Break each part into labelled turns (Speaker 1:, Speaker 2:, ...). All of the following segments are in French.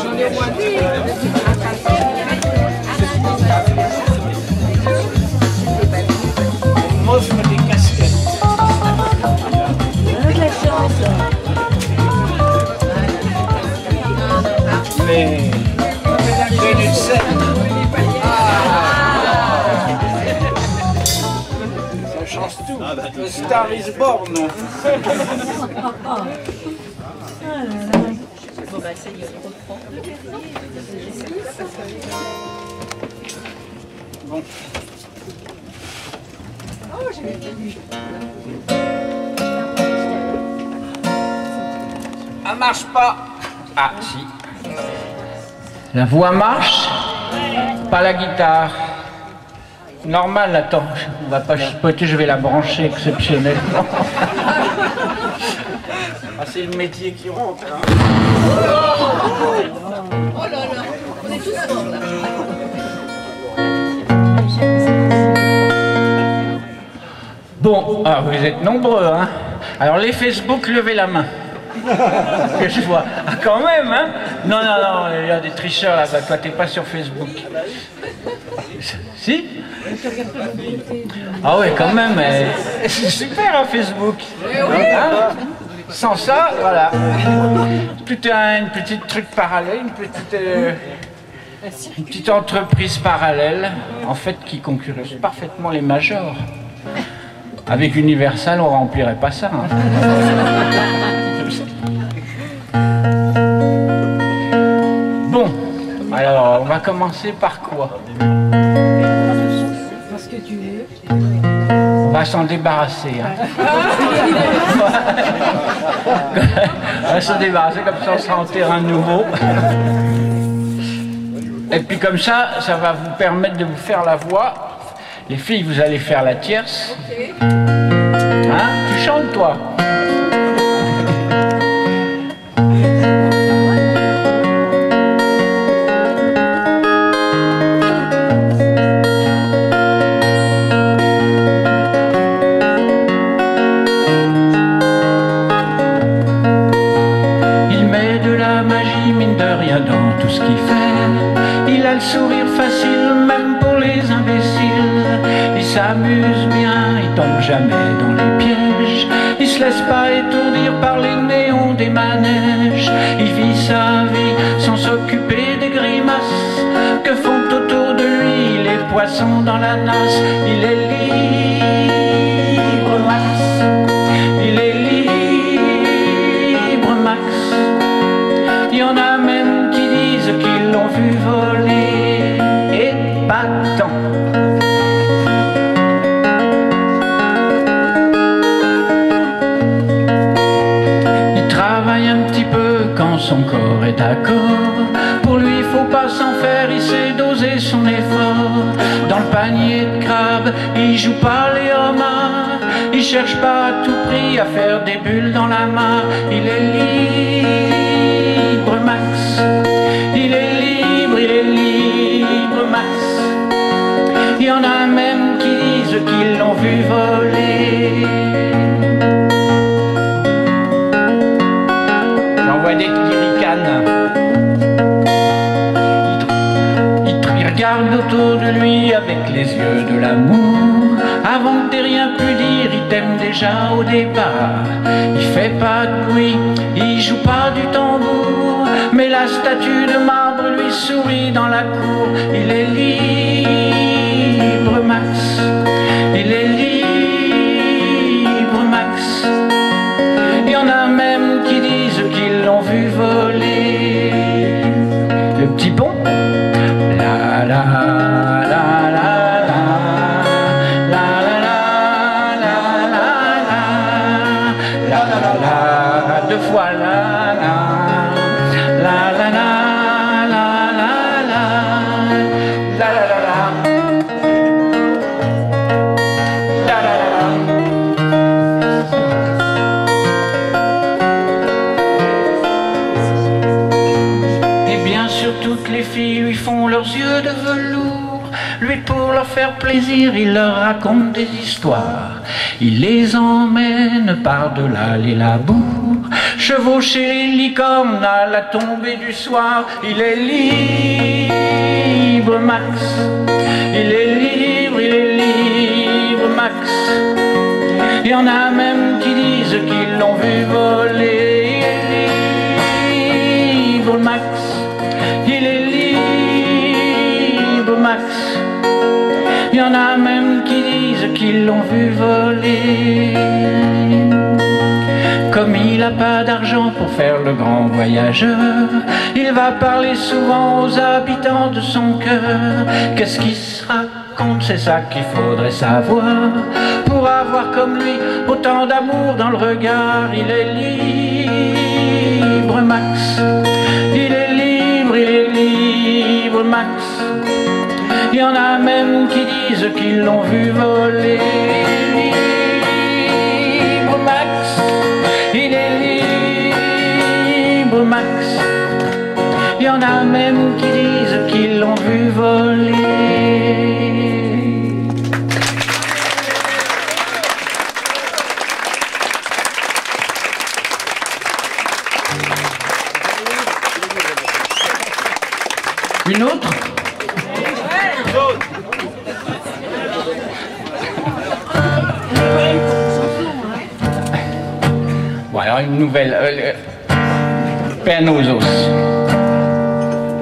Speaker 1: J'en ai au moins deux.
Speaker 2: On m'offre des casquettes.
Speaker 1: De la chance.
Speaker 2: Mais j'ai une scène. Ça change tout. The Star is Born.
Speaker 1: Bon bah ça y est, on reprend.
Speaker 2: Bon. Ça marche pas. Ah si. La voix marche, pas la guitare. Normal, attends, on va pas chipoter, je vais la brancher exceptionnellement. Ah, c'est le métier qui rentre. Hein.
Speaker 1: Oh là là, on est tous morts là.
Speaker 2: Bon, ah, vous êtes nombreux, hein. Alors les Facebook, levez la main. Que je vois. Ah, quand même, hein. Non, non, non, il y a des tricheurs là-bas. Toi, t'es pas sur Facebook. Si? Ah ouais, quand même. C'est super, hein, Facebook. Hein? Sans ça, voilà. Tout un petit truc parallèle, une petite entreprise parallèle, en fait, qui concurrence parfaitement les majors. Avec Universal, on remplirait pas ça. Hein. Bon, alors, on va commencer par quoi?
Speaker 1: Parce que tu veux.
Speaker 2: On va s'en débarrasser. Hein. On va s'en débarrasser, comme ça on sera en terrain nouveau. Et puis comme ça va vous permettre de vous faire la voix. Les filles, vous allez faire la tierce. Hein? Tu chantes, toi? Il met de la magie, mine de rien, dans tout ce qu'il fait. Il a le sourire facile, même pour les imbéciles. Il s'amuse bien, il tombe jamais dans les pièges. Il se laisse pas étourdir par les néons des manèges. Il vit sa vie sans s'occuper des grimaces que font autour de lui les poissons dans la nasse. Il est libre, Max. Il est libre, Max. Il y en a même qui disent qu'ils l'ont vu voler. Et pas tant. Son corps est d'accord. Pour lui, il faut pas s'en faire, il sait doser son effort. Dans le panier de crabes, il joue pas les homards. Il cherche pas à tout prix à faire des bulles dans la main. Il est libre, Max. Il est libre, Max. Il y en a même qui disent qu'ils l'ont vu voler. Des ricanes. Il regarde autour de lui avec les yeux de l'amour. Avant que t'aies rien pu dire, il t'aime déjà au départ. Il fait pas de bruit, il joue pas du tambour, mais la statue de marbre lui sourit dans la cour. Il est libre, Max. Il est libre, Max. Il y en a même qui disent qu'ils l'ont vu voler. Le petit pont. La la la la la la la la la la la la la la. Deux la la la. Toutes les filles lui font leurs yeux de velours. Lui, pour leur faire plaisir, il leur raconte des histoires. Il les emmène par-delà les labours, chevaucher les licornes à la tombée du soir. Il est libre, Max. Il est libre, Max. Il y en a même qui disent qu'ils l'ont vu voler. Il est libre, Max. Il est libre, Max. Il y en a même qui disent qu'ils l'ont vu voler. Comme il n'a pas d'argent pour faire le grand voyageur, il va parler souvent aux habitants de son cœur. Qu'est-ce qui se raconte, c'est ça qu'il faudrait savoir, pour avoir comme lui autant d'amour dans le regard. Il est libre, Max. Il est libre, Max. Il y en a même qui disent qu'ils l'ont vu voler. Libre, Max. Il est libre, Max. Il y en a même qui disent qu'ils l'ont vu voler. Une autre? Bon, alors une nouvelle. Peine aux os.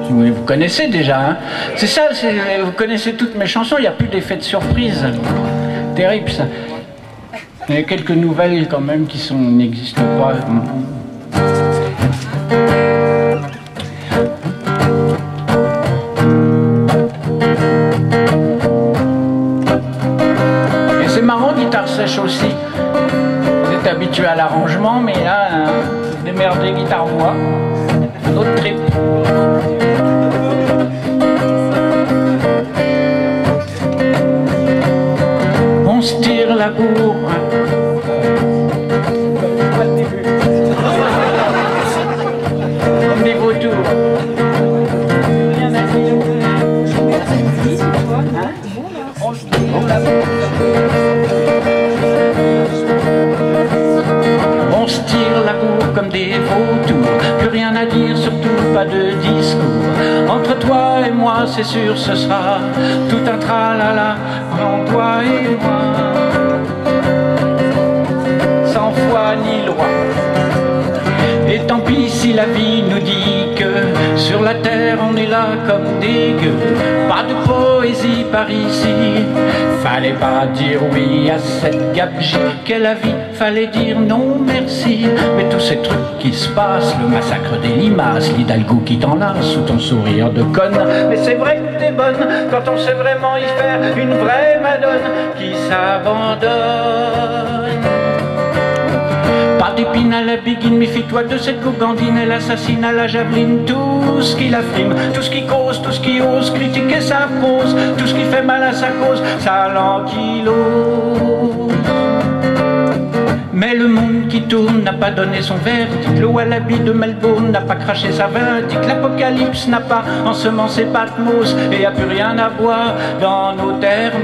Speaker 2: Vous connaissez déjà, hein? C'est ça, vous connaissez toutes mes chansons, il n'y a plus d'effet de surprise. Terrible ça. Il y a quelques nouvelles quand même qui n'existent pas. Sèche aussi. Vous êtes habitué à l'arrangement, mais là, démerdez guitare-voix. Un autre trip. On se tire la bourre. Comme des vautours. On se tire la bourre. On se tire la bourre comme des vautours, plus rien à dire, surtout pas de discours. Entre toi et moi, c'est sûr, ce sera tout un tralala, entre toi et moi, sans foi ni loi. Et tant pis si la vie nous dit que sur la terre on est là comme des gueux. Pas de poésie par ici, fallait pas dire oui à cette gabegie qu'est la vie, fallait dire non merci. Mais tous ces trucs qui se passent, le massacre des limaces, l'Hidalgo qui t'enlace sous ton sourire de conne. Mais c'est vrai que t'es bonne quand on sait vraiment y faire une vraie madone qui s'abandonne. Pas d'épine à la biguine, méfie-toi de cette gougandine, elle assassine à la javeline tout ce qui la frime, tout ce qui cause, tout ce qui ose critiquer sa prose, tout ce qui fait mal à sa cause, ça l'ankylose. Mais le monde qui tourne n'a pas donné son verdict, le wallaby de Melbourne n'a pas craché sa vindicte, l'apocalypse n'a pas ensemencé Patmos et y a plus rien à boire dans nos thermos.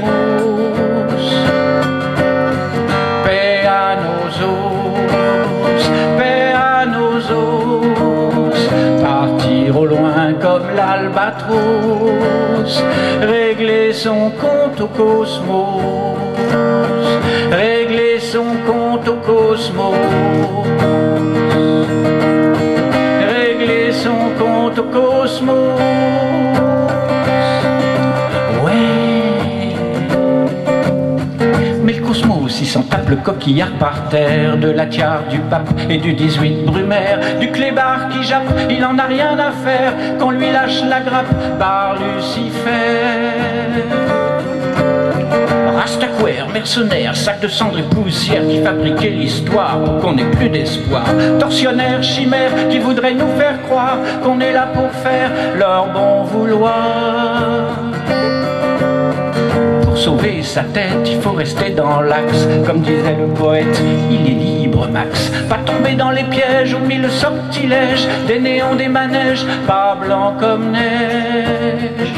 Speaker 2: Paix à nos os, paix à nos os, partir au loin comme l'albatros, régler son compte au cosmos, régler son compte au cosmos, régler son compte au cosmos. Il s'en tape le coquillard par terre, de la tiare, du pape et du 18 Brumaire, du clébard qui jappe, il en a rien à faire qu'on lui lâche la grappe par Lucifer. Astaquaire, mercenaires, sacs de cendres et poussière qui fabriquaient l'histoire pour qu'on n'ait plus d'espoir. Tortionnaires, chimères qui voudraient nous faire croire qu'on est là pour faire leur bon vouloir. Pour sauver sa tête, il faut rester dans l'axe. Comme disait le poète, il est libre Max. Pas tomber dans les pièges aux mille sortilèges, des néons, des manèges, pas blanc comme neige.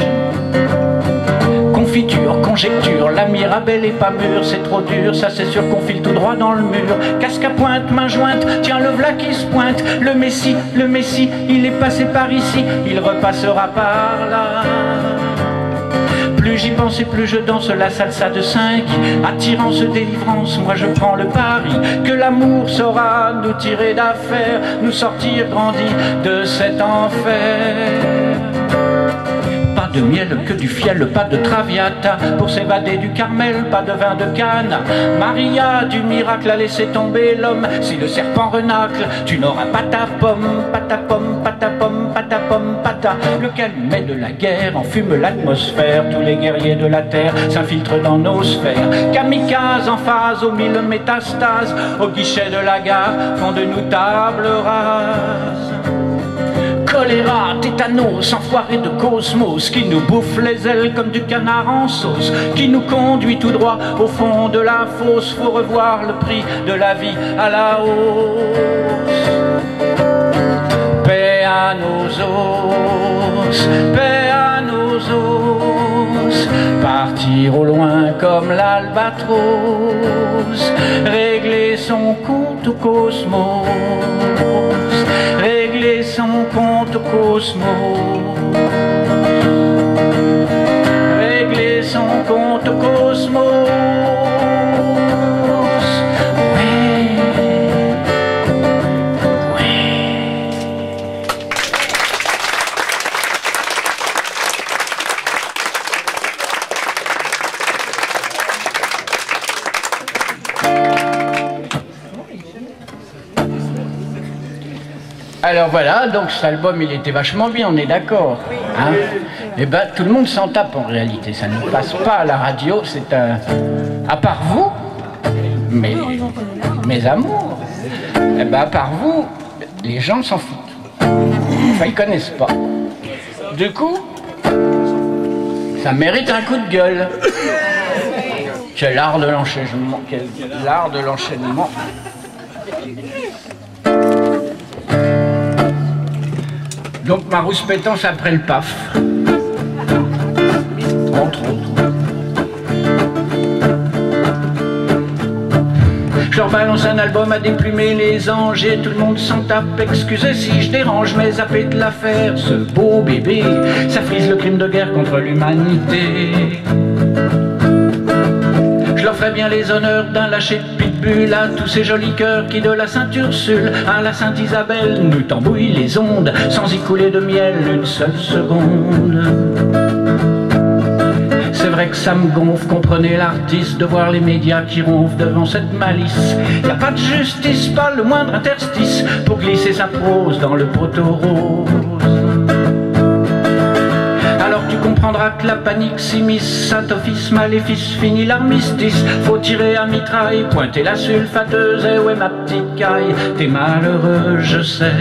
Speaker 2: Confiture, conjecture, la Mirabelle est pas mûre, c'est trop dur, ça c'est sûr qu'on file tout droit dans le mur. Casque à pointe, main jointe, tiens le v'là qui se pointe. Le Messie, il est passé par ici, il repassera par là. Plus j'y pense et plus je danse la salsa de 5. Attirance, délivrance, moi je prends le pari que l'amour saura nous tirer d'affaire, nous sortir grandis de cet enfer. Pas de miel que du fiel, pas de traviata pour s'évader du Carmel, pas de vin de Cannes. Maria du miracle a laissé tomber l'homme. Si le serpent renacle, tu n'auras pas ta pomme, pas ta pomme, pas ta pomme, pas ta pomme, pas ta. Le calumet de la guerre enfume l'atmosphère. Tous les guerriers de la terre s'infiltrent dans nos sphères. Kamikazes en phase aux mille métastases, au guichet de la gare font de nous table rase. Choléra, tétanos, enfoiré de cosmos qui nous bouffe les ailes comme du canard en sauce, qui nous conduit tout droit au fond de la fosse. Faut revoir le prix de la vie à la hausse. Paix à nos os, paix à nos os, partir au loin comme l'albatros, régler son compte au cosmos, régler son compte au cosmos, régler son compte au cosmos. Alors voilà, donc cet album il était vachement bien, on est d'accord, hein? Et ben tout le monde s'en tape en réalité, ça ne passe pas à la radio, c'est un... À part vous, mes amours, et ben à part vous, les gens s'en foutent. Enfin ils connaissent pas. Du coup, ça mérite un coup de gueule. Quel art de l'enchaînement, quel art de l'enchaînement. Donc ma rouspétance après le paf, entre autres. Je leur balance un album à déplumer les anges et tout le monde s'en tape. Excusez si je dérange, mais zappez de l'affaire. Ce beau bébé, ça frise le crime de guerre contre l'humanité. Je leur ferai bien les honneurs d'un lâcher de pitbull à tous ces jolis cœurs qui de la Sainte-Ursule à la Sainte-Isabelle nous tambouillent les ondes sans y couler de miel une seule seconde. C'est vrai que ça me gonfle, comprenez l'artiste, de voir les médias qui ronflent devant cette malice. Y a pas de justice, pas le moindre interstice pour glisser sa prose dans le poteau-rose. Alors tu comprendras que la panique s'immisce, Saint-Office, maléfice, fini l'armistice. Faut tirer à mitraille, pointer la sulfateuse, et ouais ma petite caille, t'es malheureux, je sais.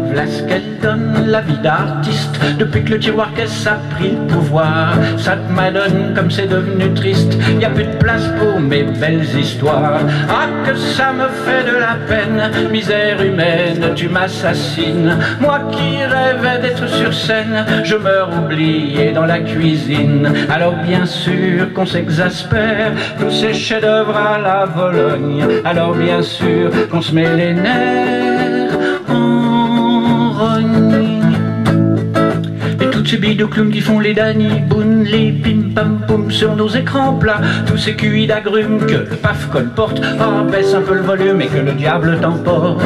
Speaker 2: Voilà ce qu'elle donne, la vie d'artiste, depuis que le tiroir caisse a pris le pouvoir. Ça te m'adonne comme c'est devenu triste, y a plus de place pour mes belles histoires. Ah que ça me fait de la peine, misère humaine, tu m'assassines. Moi qui rêvais d'être sur scène, je meurs oublié dans la cuisine. Alors bien sûr qu'on s'exaspère, tous ces chefs-d'œuvre à la Vologne. Alors bien sûr qu'on se met les nerfs en rogne. Et toutes ces billes de clowns qui font les Danny Boone, les pim pam poum sur nos écrans plats, tous ces QI d'agrumes que le paf colporte. Oh, baisse un peu le volume et que le diable t'emporte.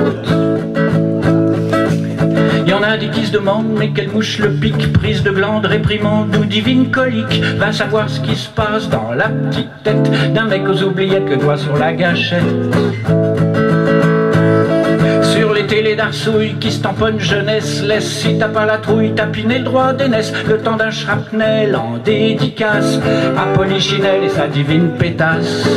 Speaker 2: Y'en a des qui se demandent mais quelle mouche le pique, prise de glande, réprimande ou divine colique. Va savoir ce qui se passe dans la petite tête d'un mec aux oubliettes, le doigt sur la gâchette. Sur les et les darsouilles qui se tamponnent jeunesse. Laisse si t'as pas la trouille, tapiner le droit d'aînesse. Le temps d'un shrapnel en dédicace à Polichinelle et sa divine pétasse.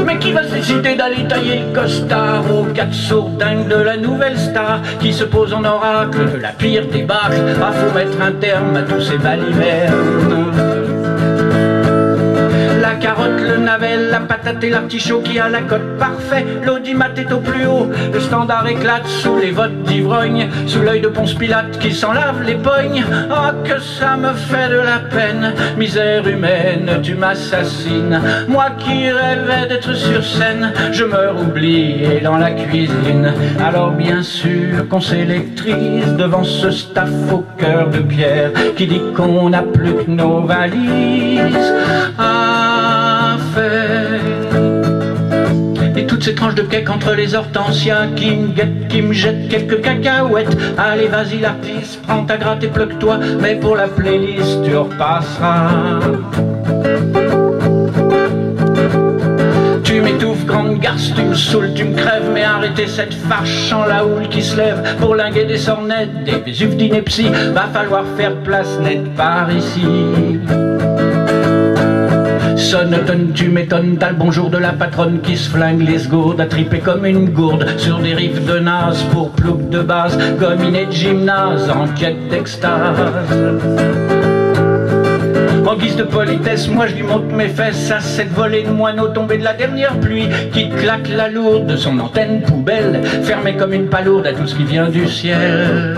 Speaker 2: Mais qui va se décider d'aller tailler le costard aux quatre sourdingues de la nouvelle star qui se pose en oracle de la pire débâcle? Ah, faut mettre un terme à tous ces balivernes. La carotte, le navet, la patate et l'artichaut qui a la cote parfait. L'audimat est au plus haut, le standard éclate sous les votes d'ivrogne, sous l'œil de Ponce Pilate qui s'en lave les pognes. Ah, que ça me fait de la peine, misère humaine, tu m'assassines. Moi qui rêvais d'être sur scène, je meurs oublié dans la cuisine. Alors bien sûr qu'on s'électrise devant ce staff au cœur de pierre qui dit qu'on n'a plus que nos valises à faire. Et toutes ces tranches de cake entre les hortensias qui me guettent, qui me jettent quelques cacahuètes. Allez vas-y l'artiste, prends ta gratte et bloque-toi, mais pour la playlist tu repasseras. Tu m'étouffes, grande garce, tu me saoules, tu me crèves, mais arrêtez cette farce en la houle qui se lève pour linguer des sornettes, des Vésuves d'ineptie. Va falloir faire place nette par ici. Sonnetonne, tu m'étonnes, t'as le bonjour de la patronne qui se flingue les sgourdes, à triper comme une gourde sur des rives de naze pour plouc de base, gominé de gymnase en quête d'extase. En guise de politesse, moi je lui monte mes fesses à cette volée de moineaux tombée de la dernière pluie qui claque la lourde de son antenne poubelle, fermée comme une palourde à tout ce qui vient du ciel.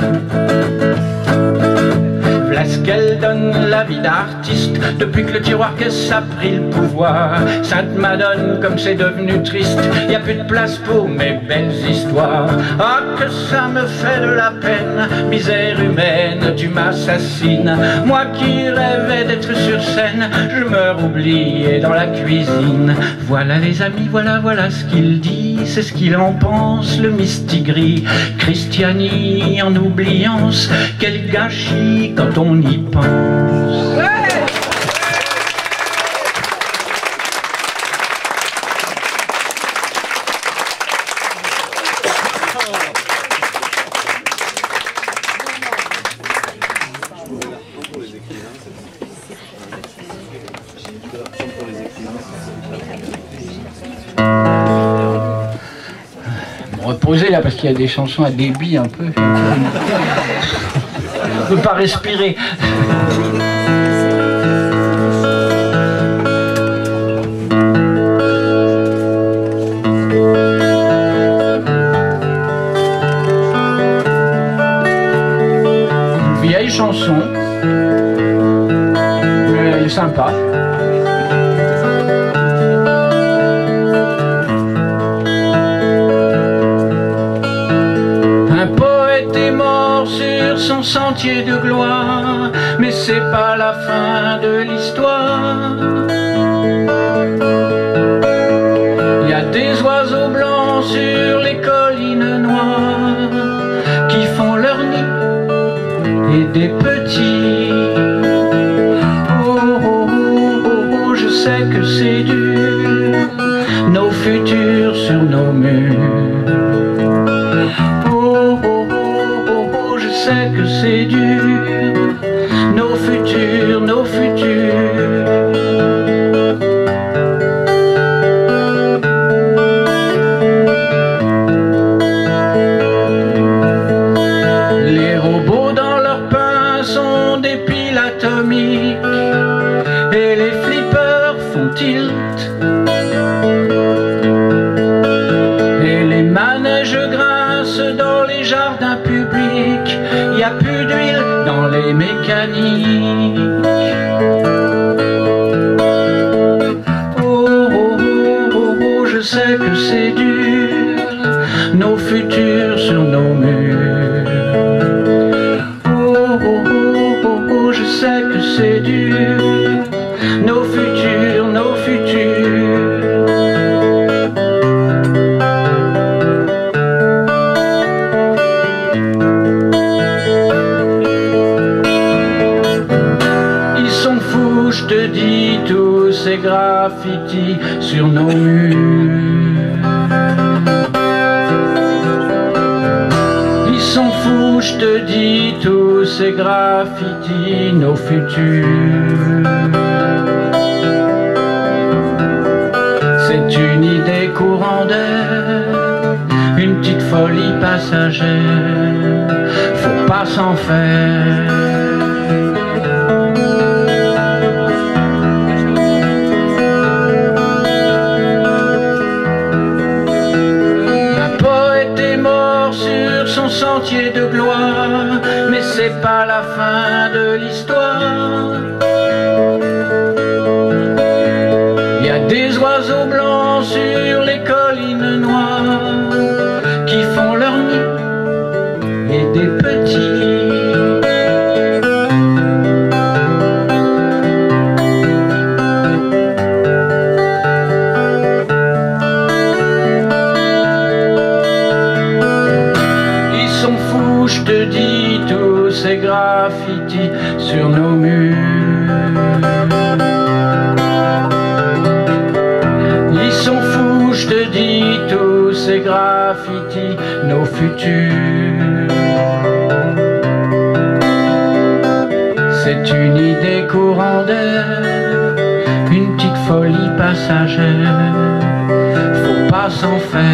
Speaker 2: Voilà ce qu'elle donne, la vie d'artiste, depuis que le tiroir caisse a pris le pouvoir. Sainte Madone, comme c'est devenu triste, y a plus de place pour mes belles histoires. Ah, que ça me fait de la peine, misère humaine, tu m'assassines. Moi qui rêvais d'être sur scène, je meurs oublié dans la cuisine. Voilà les amis, voilà ce qu'il dit, c'est ce qu'il en pense, le mistigris. Christiani en oubliance, quel gâchis quand on y pense. Reposer là parce qu'il y a des chansons à débit un peu. Je ne peux pas respirer. Une vieille chanson, mais elle est sympa. Sur son sentier de gloire, mais c'est pas la fin de l'histoire. Il y a des oiseaux blancs sur les collines noires qui font leur nid et des petits. Oh, oh, oh, oh, oh, je sais que c'est dur, nos futurs sur nos murs. Je sais que c'est dur, nos futurs, nos futurs. Les robots dans leurs pains sont des piles atomiques et les flippers font tilt. Et les manèges grincent dans les jardins publics. Y a plus d'huile dans les mécaniques. Oh, oh, oh, oh, oh, je sais que c'est dur, nos futurs sur nos murs. Oh, oh, oh, oh, oh, je sais que c'est dur, nos futurs, nos futurs. Je te dis tous ces graffitis sur nos murs. je te dis, tous ces graffitis, nos futurs. C'est une idée courant d'air, une petite folie passagère, faut pas s'en faire. Son sentier de gloire, mais c'est pas la fin de l'histoire. Il y a des oiseaux blancs sur les collines noires qui font leur nid et des petits. Je te dis, tous ces graffitis sur nos murs, ils sont fous, je te dis, tous ces graffitis, nos futurs. C'est une idée courant d'air, une petite folie passagère, faut pas s'en faire.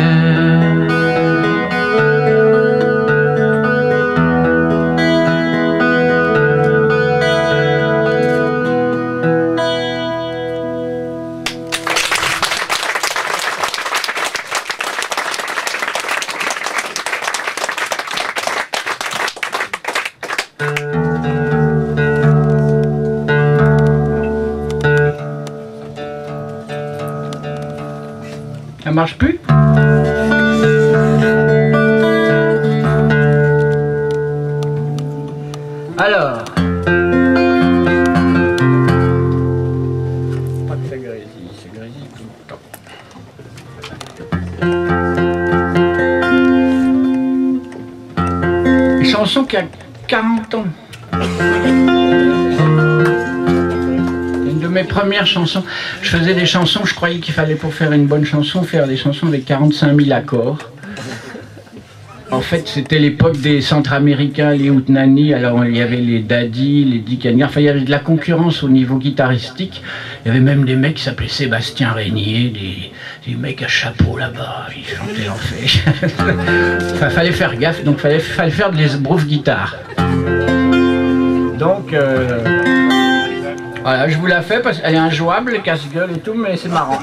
Speaker 2: Ça marche plus? Alors, pas que ça grésille, ça grésille tout le temps. Une chanson qui a 40 ans. Mes premières chansons, je faisais des chansons, je croyais qu'il fallait pour faire une bonne chanson faire des chansons avec 45 000 accords. En fait, c'était l'époque des Centra-Américains, les Houtenani, alors il y avait les Daddy, les Dick Henry, enfin il y avait de la concurrence au niveau guitaristique. Il y avait même des mecs qui s'appelaient Sébastien Régnier, des mecs à chapeau là-bas, ils chantaient en fait. Enfin, fallait faire gaffe, donc fallait faire de l'esbrouf guitare. Donc... voilà, je vous la fais parce qu'elle est injouable, casse-gueule et tout, mais c'est marrant.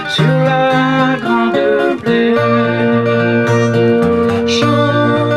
Speaker 3: sur la grande plaine. Chante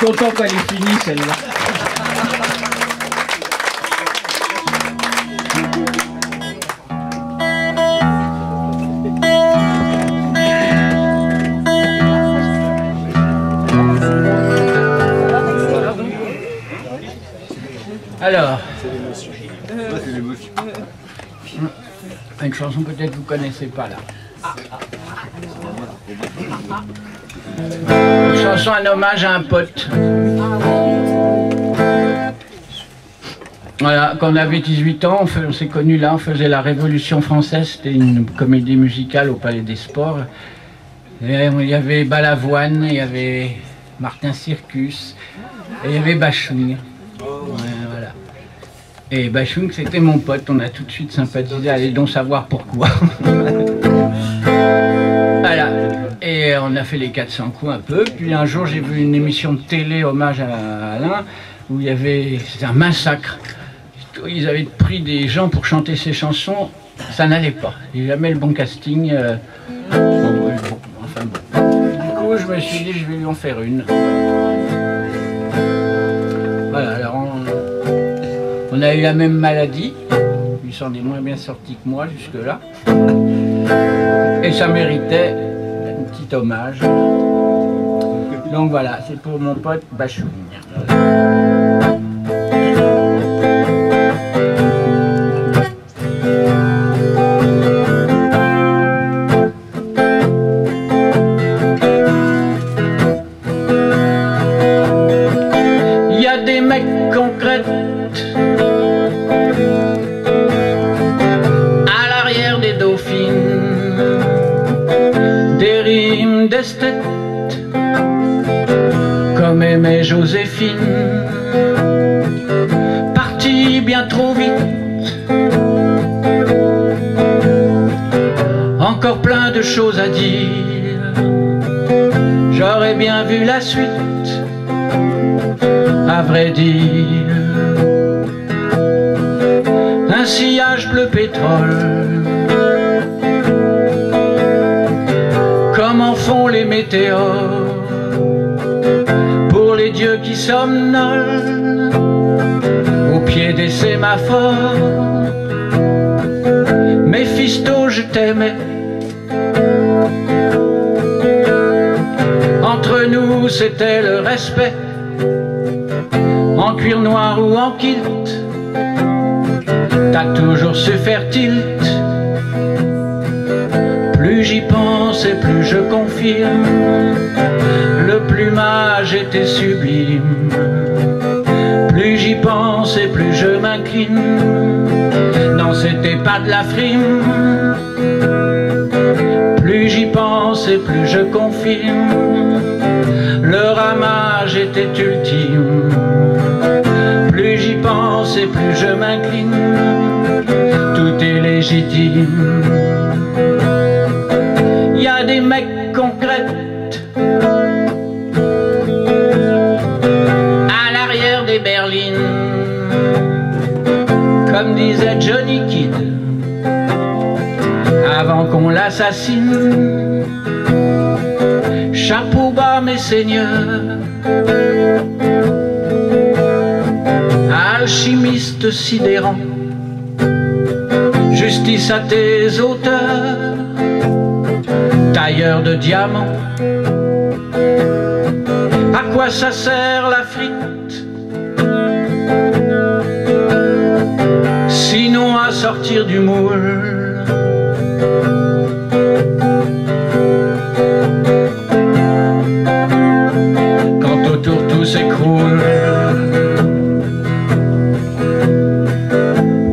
Speaker 2: content qu'elle ait fini celle-là. Alors, une chanson peut-être que vous ne connaissez pas là. Une chanson en hommage à un pote. Voilà, quand on avait 18 ans, on s'est connus là, on faisait la Révolution française, c'était une comédie musicale au Palais des Sports. Et il y avait Balavoine, il y avait Martin Circus, et il y avait Bachung. Voilà. Et Bachung, c'était mon pote, on a tout de suite sympathisé, allez donc savoir pourquoi. Voilà. Et on a fait les 400 coups un peu, puis un jour j'ai vu une émission de télé hommage à Alain, où il y avait, c'était un massacre. Ils avaient pris des gens pour chanter ces chansons, ça n'allait pas. Il n'y a jamais le bon casting. Enfin bon. Du coup, je me suis dit, je vais lui en faire une. Voilà, alors on a eu la même maladie. Il s'en est moins bien sorti que moi jusque-là. Et ça méritait un petit hommage. Donc voilà, c'est pour mon pote Bachung. D'esthète, comme aimait Joséphine, parti bien trop vite, encore plein de choses à dire, j'aurais bien vu la suite, à vrai dire, un sillage bleu pétrole, comme en font les météores, pour les dieux qui somnolent, au pied des sémaphores. Méphisto, je t'aimais, entre nous c'était le respect, en cuir noir ou en kilt, t'as toujours su faire tilt. Plus j'y pense et plus je confirme, le plumage était sublime. Plus j'y pense et plus je m'incline, non c'était pas de la frime. Plus j'y pense et plus je confirme, le ramage était ultime. Plus j'y pense et plus je m'incline, tout est légitime. Il y a des mecs concrètes à l'arrière des berlines, comme disait Johnny Kidd avant qu'on l'assassine. Chapeau bas mes seigneurs, alchimistes sidérants, justice à tes auteurs, tailleur de diamants. À quoi ça sert la frite, sinon à sortir du moule? Quand autour tout s'écroule,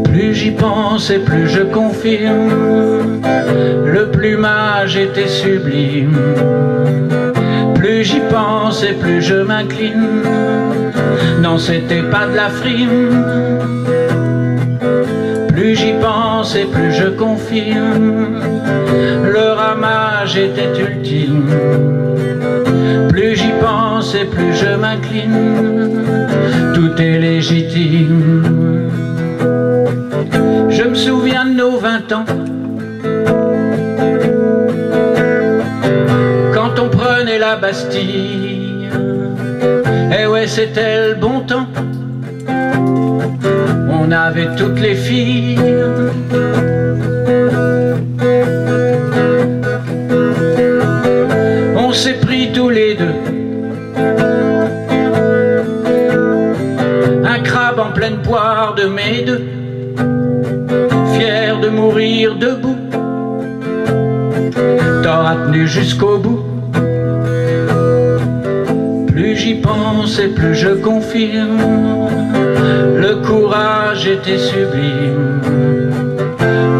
Speaker 2: plus j'y pense et plus je confirme, le plumage était sublime. Plus j'y pense et plus je m'incline, non c'était pas de la frime. Plus j'y pense et plus je confirme, le ramage était ultime. Plus j'y pense et plus je m'incline, tout est légitime. Je me souviens de nos 20 ans, quand on prenait la Bastille. Eh c'était le bon temps. On avait toutes les filles. On s'est pris tous les deux un crabe en pleine poire de mes deux, fier de mourir debout. T'auras tenu jusqu'au bout. Plus j'y pense et plus je confirme, le courage était sublime.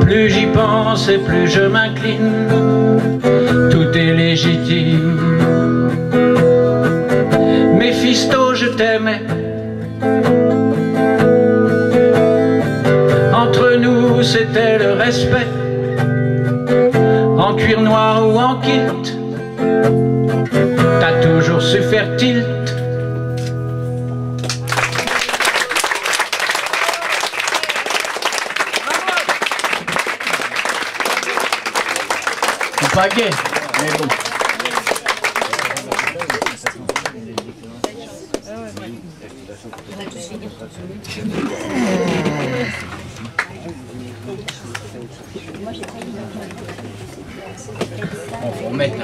Speaker 2: Plus j'y pense et plus je m'incline, tout est légitime. Méphisto, je t'aimais. Entre nous, c'était le respect. En cuir noir ou en kilt, t'as toujours su faire tilt. C'est pas gay, mais bon. On va mettre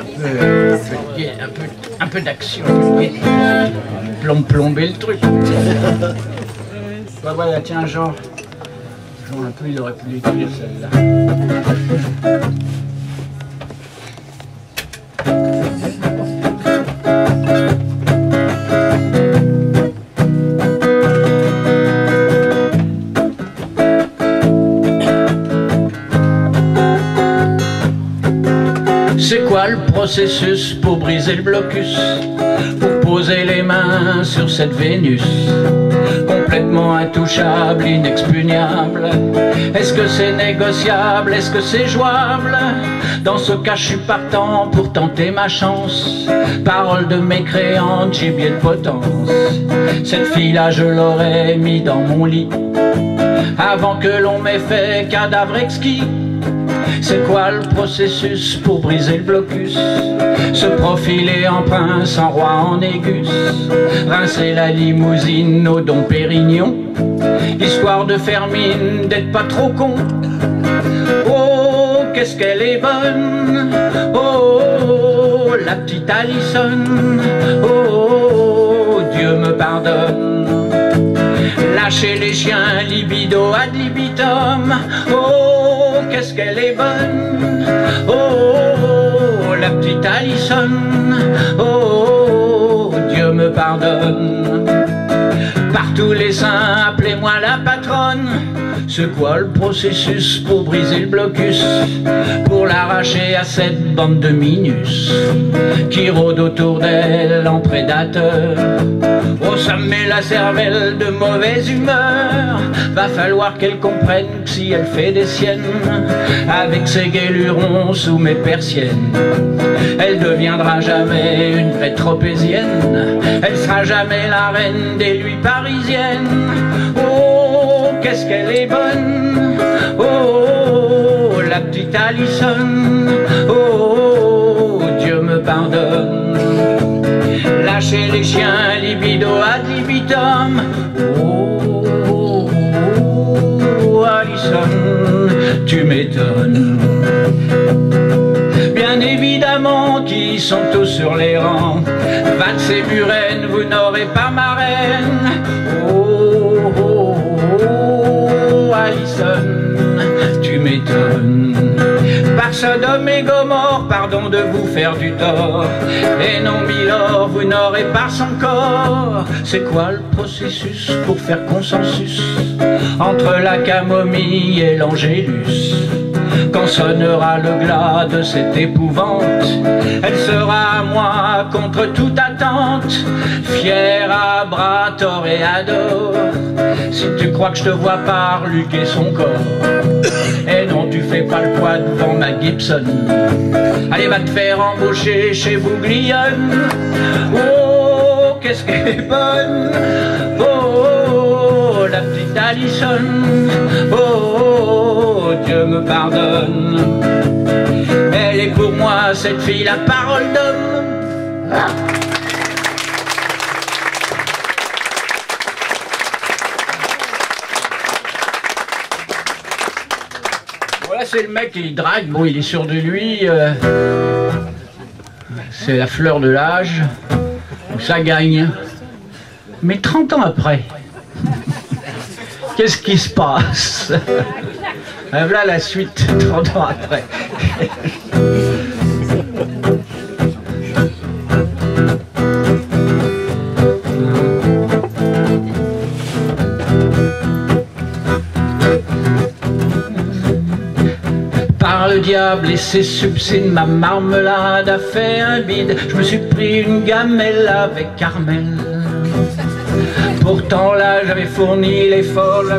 Speaker 2: un peu d'action, plomber le truc. Ouais, voilà, tiens, Jean un peu, il aurait pu l'écrire celle-là. C'est quoi le processus pour briser le blocus, pour poser les mains sur cette Vénus complètement intouchable, inexpugnable? Est-ce que c'est négociable? Est-ce que c'est jouable? Dans ce cas, je suis partant pour tenter ma chance. Parole de mécréante, gibier de potence. Cette fille-là, je l'aurais mis dans mon lit avant que l'on m'ait fait cadavre exquis. C'est quoi le processus pour briser le blocus? Se profiler en prince, en roi, en Négus, rincer la limousine au Dom Pérignon, histoire de faire mine d'être pas trop con. Oh, qu'est-ce qu'elle est bonne! Oh, la petite Alison! Oh, Dieu me pardonne! Lâcher les chiens, libido ad libitum. Oh, qu'est-ce qu'elle est bonne! Oh, la petite Alison! Oh, Dieu me pardonne! Par tous les saints, appelez-moi la patronne. C'est quoi le processus pour briser le blocus, pour l'arracher à cette bande de minus qui rôde autour d'elle en prédateur? Oh, ça me met la cervelle de mauvaise humeur. Va falloir qu'elle comprenne que si elle fait des siennes avec ses guélurons sous mes persiennes, elle deviendra jamais une vraie tropézienne. Elle sera jamais la reine des nuits parisiennes. Oh, qu'est-ce qu'elle est bonne! Oh, la petite Alison! Oh, Dieu me pardonne! Lâcher les chiens, libido ad libitum. Oh, Alison, tu m'étonnes. Bien évidemment qu'ils sont tous sur les rangs. Vats et Buren, vous n'aurez pas ma reine. Oh, oh, oh, Alison, tu m'étonnes. Par Sodome et Gomorre, pardon de vous faire du tort. Et non, milord, vous n'aurez pas son corps. C'est quoi le processus pour faire consensus entre la camomille et l'angélus? Quand sonnera le glas de cette épouvante, elle sera à moi contre toute attente, fière à bras, toréador. Si tu crois que je te vois pas reluquer son corps, et non, tu fais pas le poids devant ma Gibson. Allez, va te faire embaucher chez Bouglione. Oh, qu'est-ce qu'elle est bonne! Oh, la petite Alison! Oh, Dieu me pardonne. Elle est pour moi, cette fille, la parole d'homme. c'est le mec, il drague, bon, il est sûr de lui. C'est la fleur de l'âge, ça gagne. Mais 30 ans après, qu'est-ce qui se passe? Voilà la suite, 30 ans après. Par le diable et ses subsides, ma marmelade a fait un bide. Je me suis pris une gamelle avec Carmel. Pourtant là j'avais fourni l'effort, je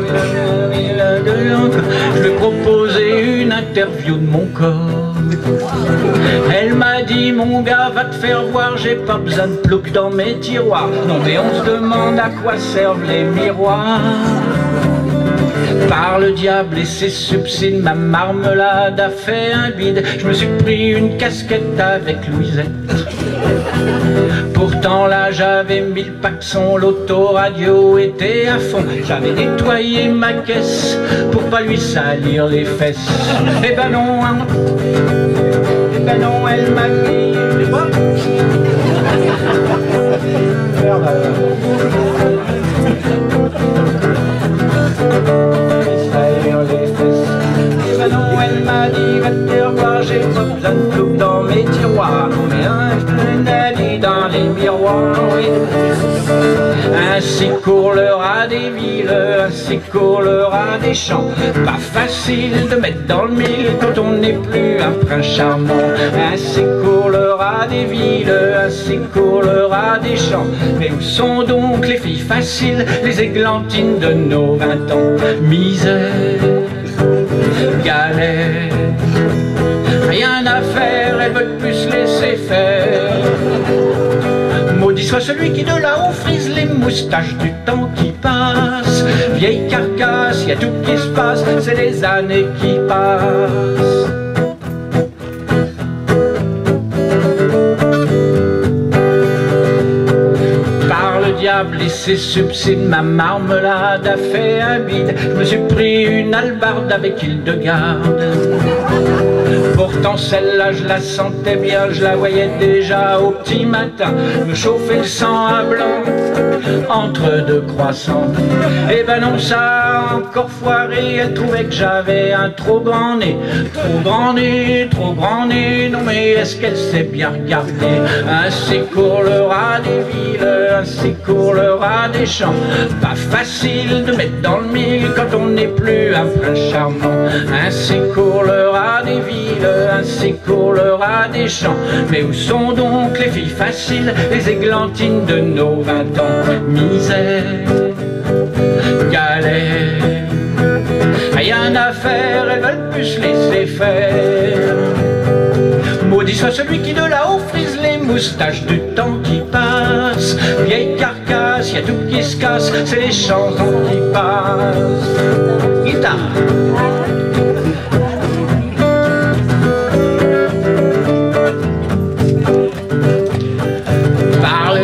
Speaker 2: lui ai proposé une interview de mon corps. Elle m'a dit mon gars va te faire voir, j'ai pas besoin de plouc dans mes tiroirs. Non mais on se demande à quoi servent les miroirs. Par le diable et ses subsides, ma marmelade a fait un bide. Je me suis pris une casquette avec Louisette. Pourtant là j'avais mis le paxon, l'autoradio était à fond. J'avais nettoyé ma caisse pour pas lui salir les fesses. Eh ben non, hein. Eh ben non, elle m'a mis eh ben non, elle m'a dit va te faire voir, j'ai pas besoin de plouc dans mes tiroirs. Mais un dit dans les miroirs, oui. Ainsi court le rat des villes, ainsi court le rat des champs. Pas facile de mettre dans le mille quand on n'est plus un prince charmant. Ainsi court le rat des villes, ainsi court le rat des champs. Mais où sont donc les filles faciles, les églantines de nos 20 ans? Misère, galère, rien à faire, elles veulent plus se laisser faire. Maudit soit celui qui de là-haut frise les moustaches du temps qui passe. Vieille carcasse, y a tout qui se passe, c'est les années qui passent. Par le diable et ses subsides, ma marmelade a fait un bide. Je me suis pris une hallebarde avec Hildegarde. Pourtant celle-là je la sentais bien, je la voyais déjà au petit matin me chauffer le sang à blanc entre deux croissants. Eh ben non, ça a encore foiré, elle trouvait que j'avais un trop grand nez. Trop grand nez, trop grand nez, non mais est-ce qu'elle sait bien regarder? Ainsi court le rat des villes, ainsi court le rat des champs. Pas facile de mettre dans le mille quand on n'est plus un prince charmant. Ainsi court le rat des villes, ainsi court le rat des champs. Mais où sont donc les filles faciles, les églantines de nos 20 ans? Misère, galère, rien à faire, elles veulent plus se laisser faire. Maudit soit celui qui de là-haut frise les moustaches du temps qui passe. Vieille carcasse, y a tout qui se casse, c'est les chansons qui passent. Guitare.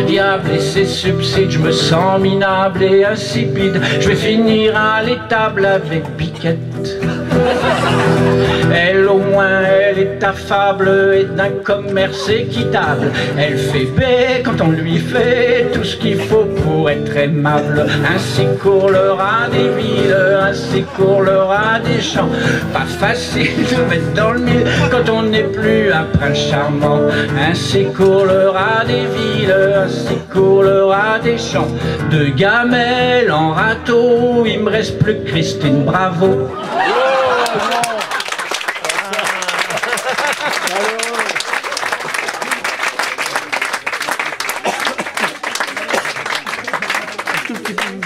Speaker 2: Diable et ses subsides, je me sens minable et insipide. Je vais finir à l'étable avec Biquette. Elle au moins, elle est affable et d'un commerce équitable. Elle fait paix quand on lui fait tout ce qu'il faut pour être aimable. Ainsi court le rat des villes, ainsi court le rat des champs. Pas facile de mettre dans le mille quand on n'est plus un prince charmant. Ainsi court le rat des villes, ainsi court le rat des champs. De gamelles en râteau, il me reste plus que Christine Bravo.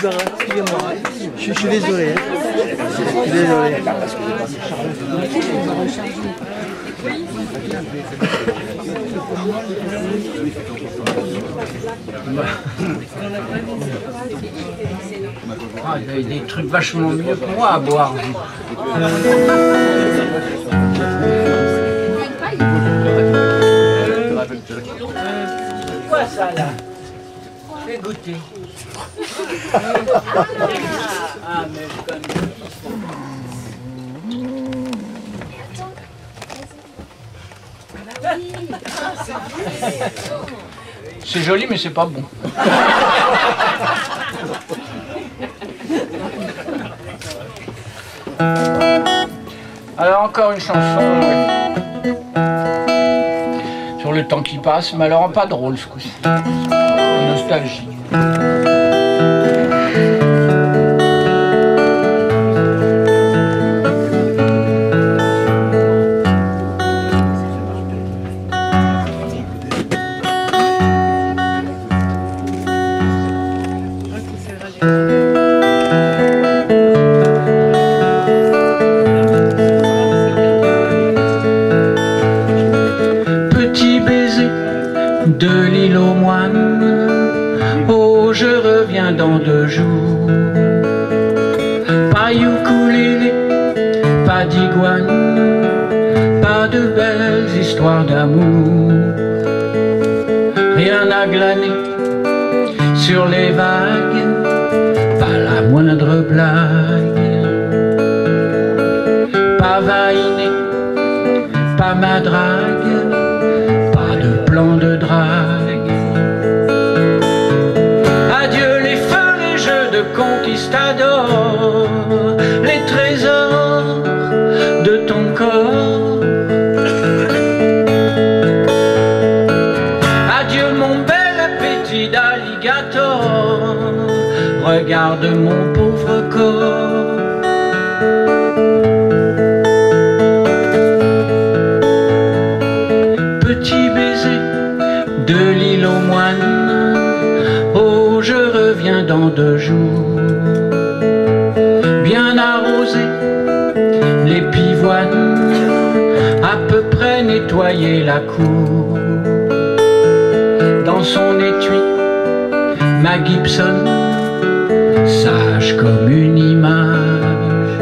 Speaker 3: Excusez-moi, je suis désolé. Je suis désolé.
Speaker 2: Ah, il y a des trucs vachement mieux que moi à boire. Quoi ça là? Fais goûter. Ah mais je connais. C'est joli, mais c'est pas bon. Alors encore une chanson sur le temps qui passe, mais alors pas drôle ce coup-ci. Nostalgie. Petit baiser de l'île aux moines, oh je reviens dans 2 jours. Pas ukulélé, pas d'iguane, pas de belles histoires d'amour. Rien à glaner sur les vagues, pas la moindre blague. Pas vainer, pas ma drague, pas de plan de drague. Adieu les feux, les jeux de conquistadors, les trésors de ton corps. Adieu mon bel appétit d'alligator, regarde mon pauvre corps. Petit baiser de l'île aux moines, oh je reviens dans 2 jours. Bien arrosé, les pivoines, à peu près nettoyer la cour. Dans son étui, ma Gibson, sage comme une image.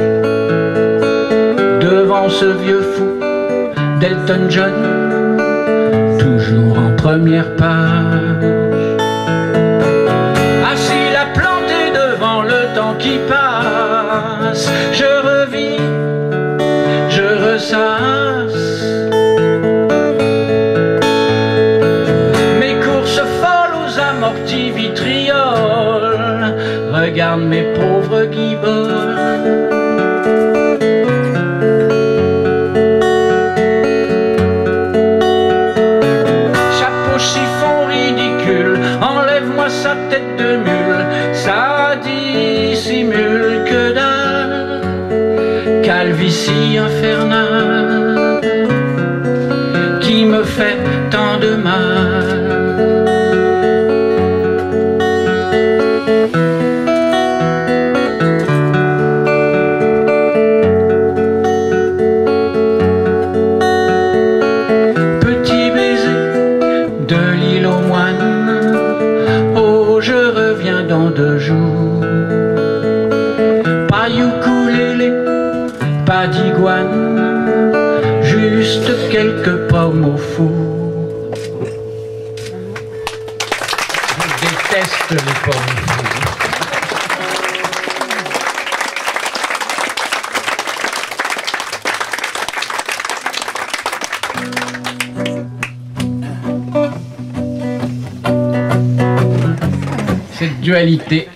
Speaker 2: Devant ce vieux fou d'Elton John, toujours en première page. Assis la plantée devant le temps qui passe, je revis, je ressasse mes courses folles aux amortis vitrioles. Regarde mes pauvres guiboles. Enlève-moi sa tête de mule, ça dissimule que dalle, calvitie infernale qui me fait tant de mal. Petit baiser de l'île aux moines, je reviens dans 2 jours. Pas ukulélé, pas d'iguane, juste quelques pommes au four. Je déteste les pommes au four. Cette dualité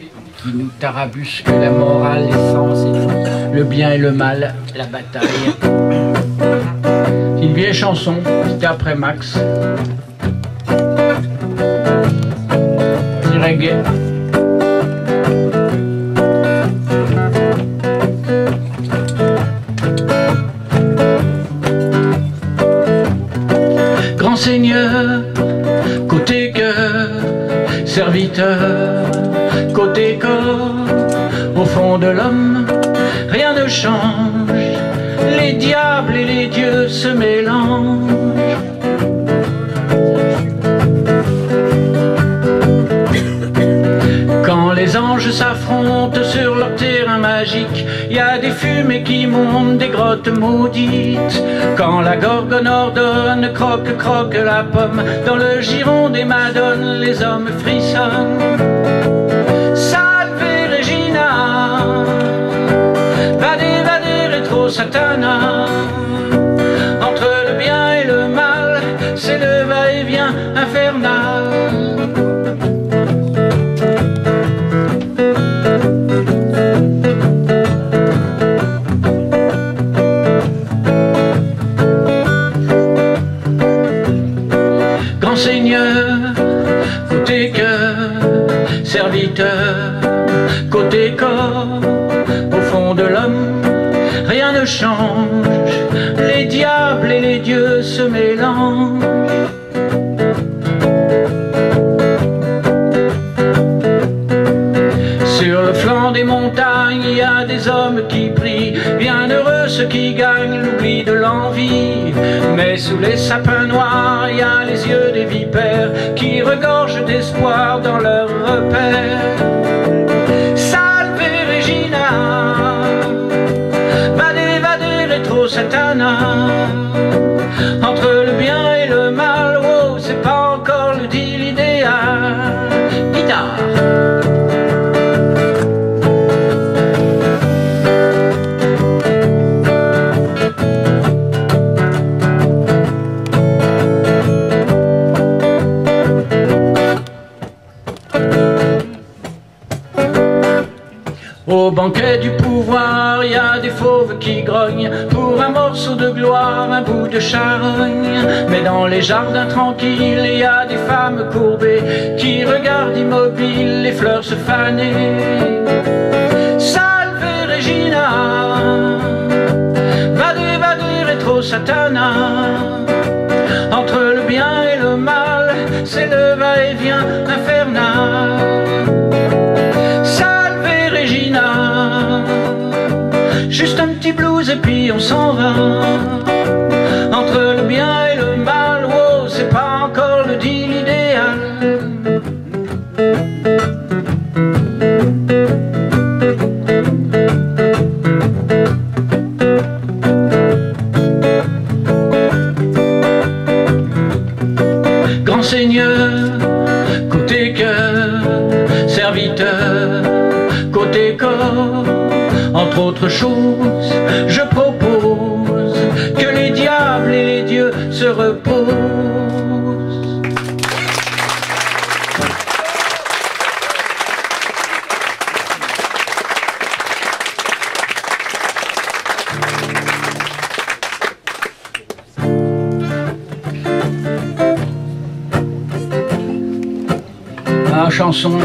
Speaker 2: qui nous tarabusque la morale, l'essence et tout, le bien et le mal, la bataille. C'est une vieille chanson, c'était après Max. C'est reggae. Grand Seigneur, côté cœur, serviteur, côté corps, au fond de l'homme, rien ne change, les diables et les dieux se mélangent. Quand les anges s'affrontent sur leur terrain magique, il y a des fumées qui montent des grottes maudites. Quand la gorgone ordonne, croque, croque la pomme, dans le giron des madones, les hommes frissonnent. Salve Regina, vade, vade, rétro Satana. Entre le bien et le mal, vient infernal. Grand Seigneur, côté cœur, serviteur, côté corps, au fond de l'homme, rien ne change, les diables et les dieux se mélangent. Sur le flanc des montagnes, il y a des hommes qui prient, bienheureux ceux qui gagnent l'oubli de l'envie. Mais sous les sapins noirs, il y a les yeux des vipères qui regorgent d'espoir dans leur repère. Salve Regina, vade vade retro satana. Entre le bien et le mal, oh, c'est pas encore le deal idéal. Guitare. Au banquet du pouvoir, il y a des fauves qui grognent pour un morceau de gloire, un bout de charogne. Mais dans les jardins tranquilles, il y a des femmes courbées qui regardent immobiles les fleurs se faner. Salve Regina, vade vade retro satana. Entre le bien et le mal, c'est le va-et-vient infernal. Juste un petit blues et puis on s'en va. Entre le bien et le mal, oh, c'est pas encore le deal idéal. Grand Seigneur, côté cœur, serviteur, côté corps, entre autres choses, je propose que les diables et les dieux se reposent. Une chanson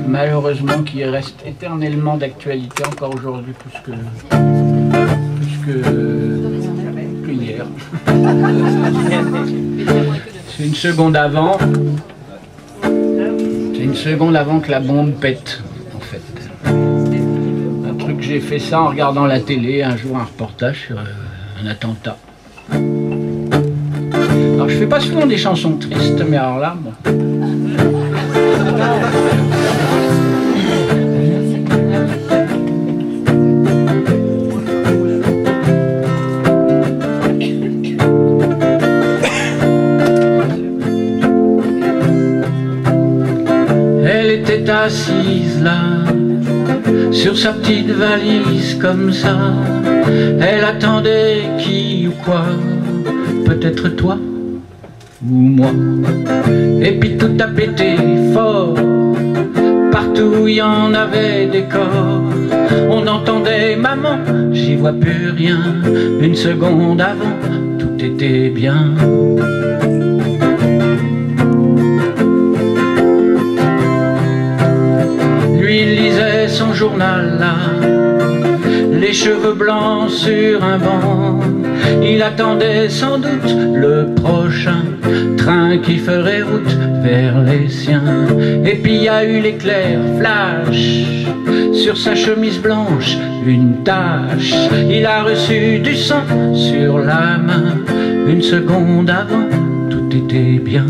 Speaker 2: malheureusement qui reste éternellement d'actualité encore aujourd'hui plus que hier. C'est une seconde avant. C'est une seconde avant que la bombe pète en fait. Un truc, j'ai fait ça en regardant la télé un jour, un reportage sur un attentat. Alors je fais pas souvent des chansons tristes, mais alors là, bon. Elle était assise là, sur sa petite valise comme ça. Elle attendait qui ou quoi, peut-être toi ou moi. Et puis tout a pété fort, partout il y en avait des corps. On entendait maman, j'y vois plus rien. Une seconde avant, tout était bien. Lui il lisait son journal là, les cheveux blancs sur un banc. Il attendait sans doute le prochain train qui ferait route vers les siens. Et puis il y a eu l'éclair flash, sur sa chemise blanche une tache. Il a reçu du sang sur la main. Une seconde avant, tout était bien.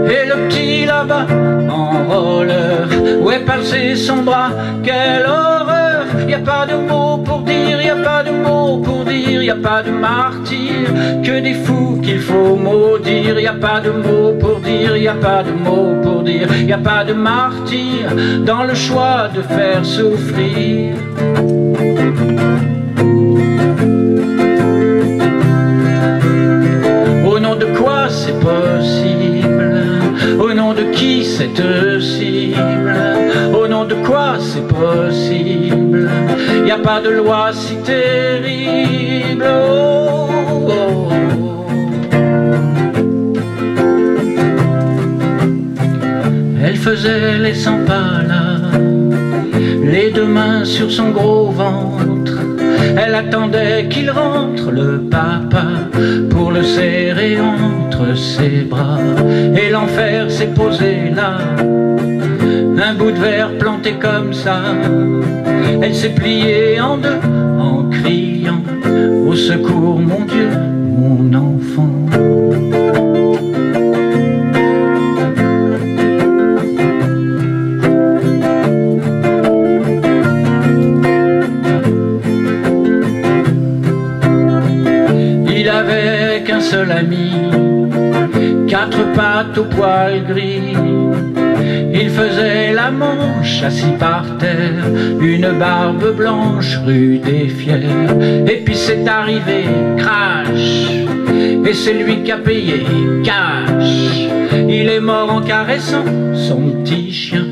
Speaker 2: Et le petit là-bas en roller, où est passé son bras, quelle horreur. Y a pas de mots pour dire, y a pas de mots pour dire, y a pas de martyr, que des fous qu'il faut maudire. Y a pas de mots pour dire, y a pas de mots pour dire, y a pas de martyr dans le choix de faire souffrir. pas de loi si terrible. Oh, oh, oh. Elle faisait les 100 pas là, les 2 mains sur son gros ventre. Elle attendait qu'il rentre, le papa, pour le serrer entre ses bras. Et l'enfer s'est posé là, un bout de verre planté comme ça. Elle s'est pliée en 2 en criant: au secours mon Dieu, mon enfant. Qu'un seul ami, 4 pattes au poil gris. Il faisait la manche assis par terre, une barbe blanche rude et fière. Et puis c'est arrivé, crash, et c'est lui qui a payé cash. Il est mort en caressant son petit chien.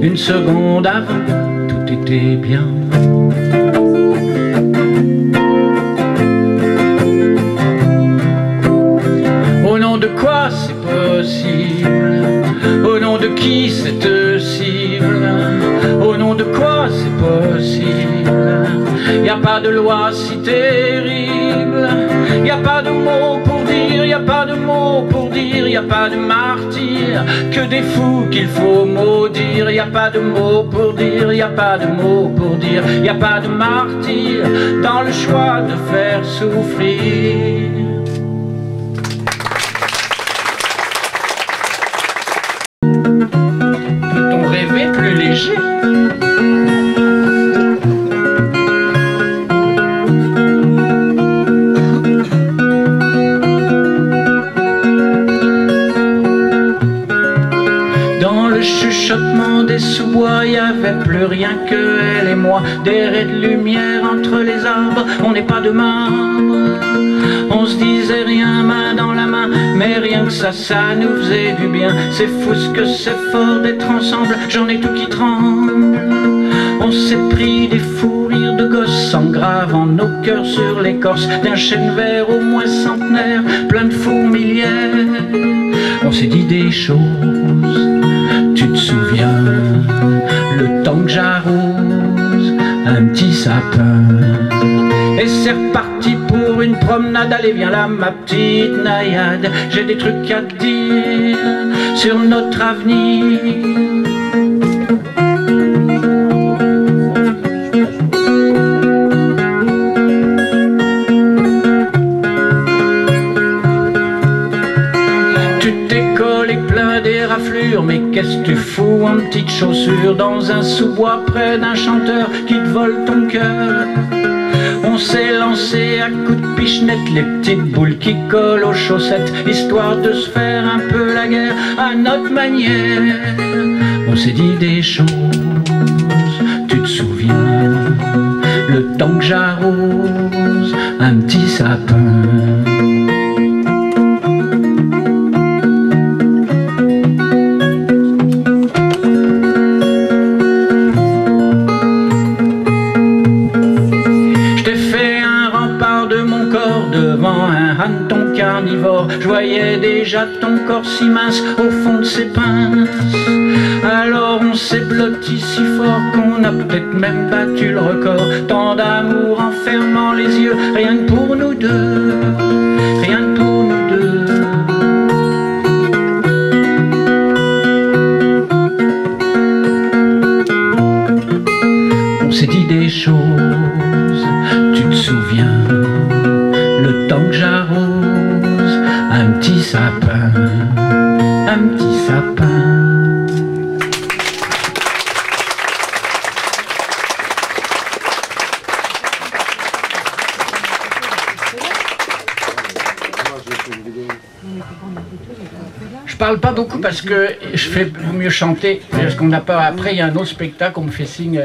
Speaker 2: 1 seconde avant, tout était bien. Au nom de quoi c'est possible? Au nom de qui cette cible? Au nom de quoi c'est possible? Y a pas de loi si terrible. Y a pas de mots pour dire, y a pas de mots pour dire. Y a pas de martyrs, que des fous qu'il faut maudire. Y a pas de mots pour dire, y a pas de mots pour dire. Y a pas de martyrs dans le choix de faire souffrir. Plus léger. Dans le chuchotement des sous-bois, y avait plus rien que elle et moi. Des raies de lumière entre les arbres, on n'est pas de marbre. On se disait rien main dans la main, mais rien que ça nous faisait du bien. C'est fou ce que c'est fort d'être ensemble, j'en ai tout qui tremble. On s'est pris des fous rires de gosses en gravant nos cœurs sur l'écorce d'un chêne vert au moins centenaire, plein de fourmilières. On s'est dit des choses, tu te souviens, le temps que j'arrose un petit sapin. Et c'est reparti pour une promenade. Allez viens là ma petite naïade, j'ai des trucs à te dire sur notre avenir. Tu t'es collé plein d'éraflures, mais qu'est-ce que tu fous en petites chaussures dans un sous-bois près d'un chanteur qui te vole ton cœur? On s'est lancé à coups de pichenette, les petites boules qui collent aux chaussettes, histoire de se faire un peu la guerre à notre manière. On s'est dit des choses, tu te souviens, le temps que j'arrose un petit sapin. Hanneton carnivore, je voyais déjà ton corps si mince au fond de ses pinces. Alors on s'est blotti si fort qu'on a peut-être même battu le record. Tant d'amour en fermant les yeux, rien que pour nous deux, rien que pour nous deux. On s'est dit des choses, tu te souviens, le temps que j'arrose un petit sapin, un petit sapin. Je parle pas beaucoup parce que je fais mieux chanter, parce qu'on n'a pas. Après il y a un autre spectacle, on me fait signe.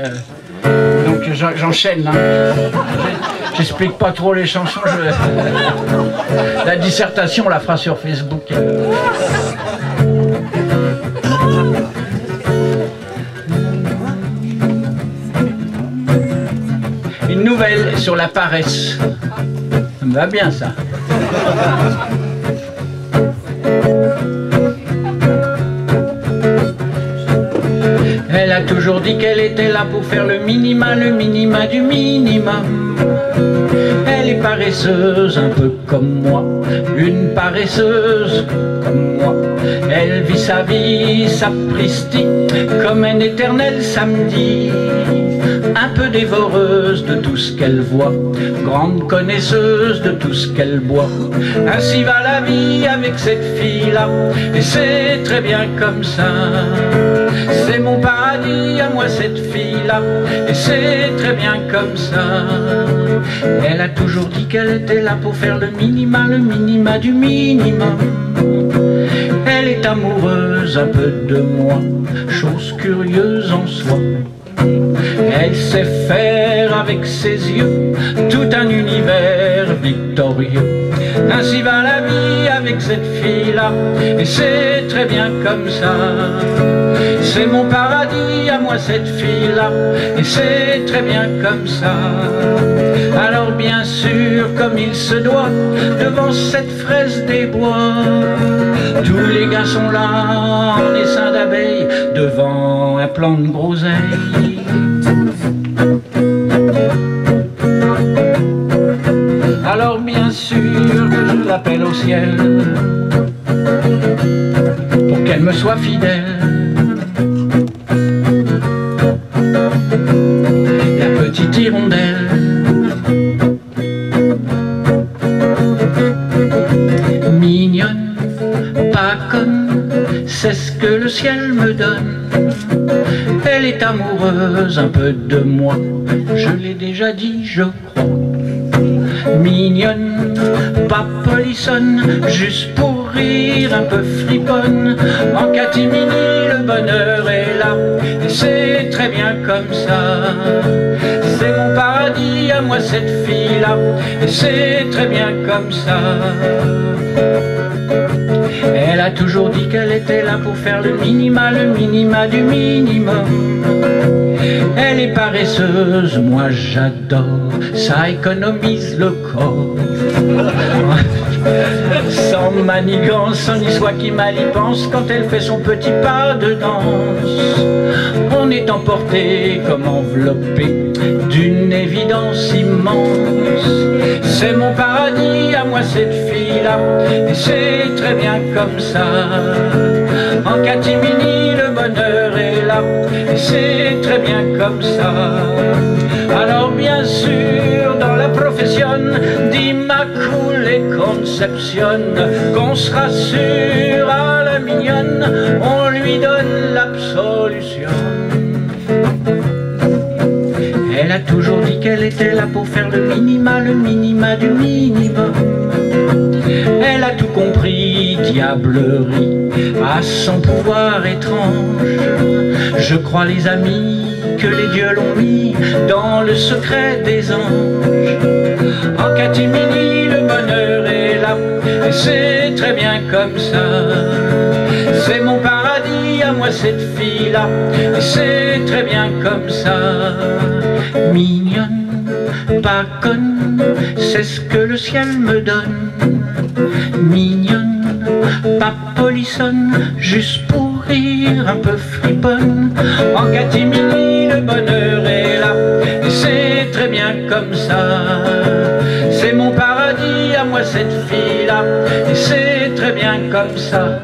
Speaker 2: Donc j'enchaîne. Hein. J'explique pas trop les chansons. La dissertation, on la fera sur Facebook. Il sur la paresse. Ça me va bien, ça. Elle a toujours dit qu'elle était là pour faire le minima du minimum. Elle est paresseuse, un peu comme moi, une paresseuse comme moi. Elle vit sa vie, sapristi, comme un éternel samedi. Un peu dévoreuse de tout ce qu'elle voit, grande connaisseuse de tout ce qu'elle boit. Ainsi va la vie avec cette fille-là, et c'est très bien comme ça. C'est mon paradis à moi cette fille-là, et c'est très bien comme ça. Elle a toujours dit qu'elle était là pour faire le minima du minimum. Elle est amoureuse un peu de moi, chose curieuse en soi. Elle sait faire avec ses yeux tout un univers victorieux. Ainsi va la vie avec cette fille-là, et c'est très bien comme ça. C'est mon paradis à moi cette fille-là, et c'est très bien comme ça. Alors bien sûr, comme il se doit, devant cette fraise des bois, tous les gars sont là en essaim d'abeilles, devant un plant de groseille. Alors bien sûr que je l'appelle au ciel pour qu'elle me soit fidèle. La petite hirondelle, mignonne, pas conne, c'est ce que le ciel me donne. Elle est amoureuse un peu de moi, je l'ai déjà dit, je crois. Mignonne, pas polissonne, juste pour rire, un peu friponne. En catimini, le bonheur est là, et c'est très bien comme ça. C'est mon paradis à moi cette fille-là, et c'est très bien comme ça. Elle a toujours dit qu'elle était là pour faire le minima du minimum. Elle est paresseuse, moi j'adore, ça économise le corps. Sans manigance, sans ni soi qui mal y pense, quand elle fait son petit pas de danse, on est emporté comme enveloppé d'une évidence immense. C'est mon paradis à moi cette fille-là, et c'est très bien comme ça. En catimini le bonheur est là, et c'est très bien comme ça. Alors bien sûr dans la profession d'Immaculée Conception, qu'on se rassure à la mignonne, on lui donne l'absolution. Elle a toujours dit qu'elle était là pour faire le minima du minimum. Elle a tout compris, diablerie, à son pouvoir étrange. Je crois les amis que les dieux l'ont mis dans le secret des anges. En catimini le bonheur est là, et c'est très bien comme ça. C'est mon paradis à moi cette fille-là, et c'est très bien comme ça. Mignonne, pas conne, c'est ce que le ciel me donne. Mignonne, pas polissonne, juste pour rire, un peu friponne. En catimini le bonheur est là, et c'est très bien comme ça. C'est mon paradis à moi cette fille-là, et c'est très bien comme ça.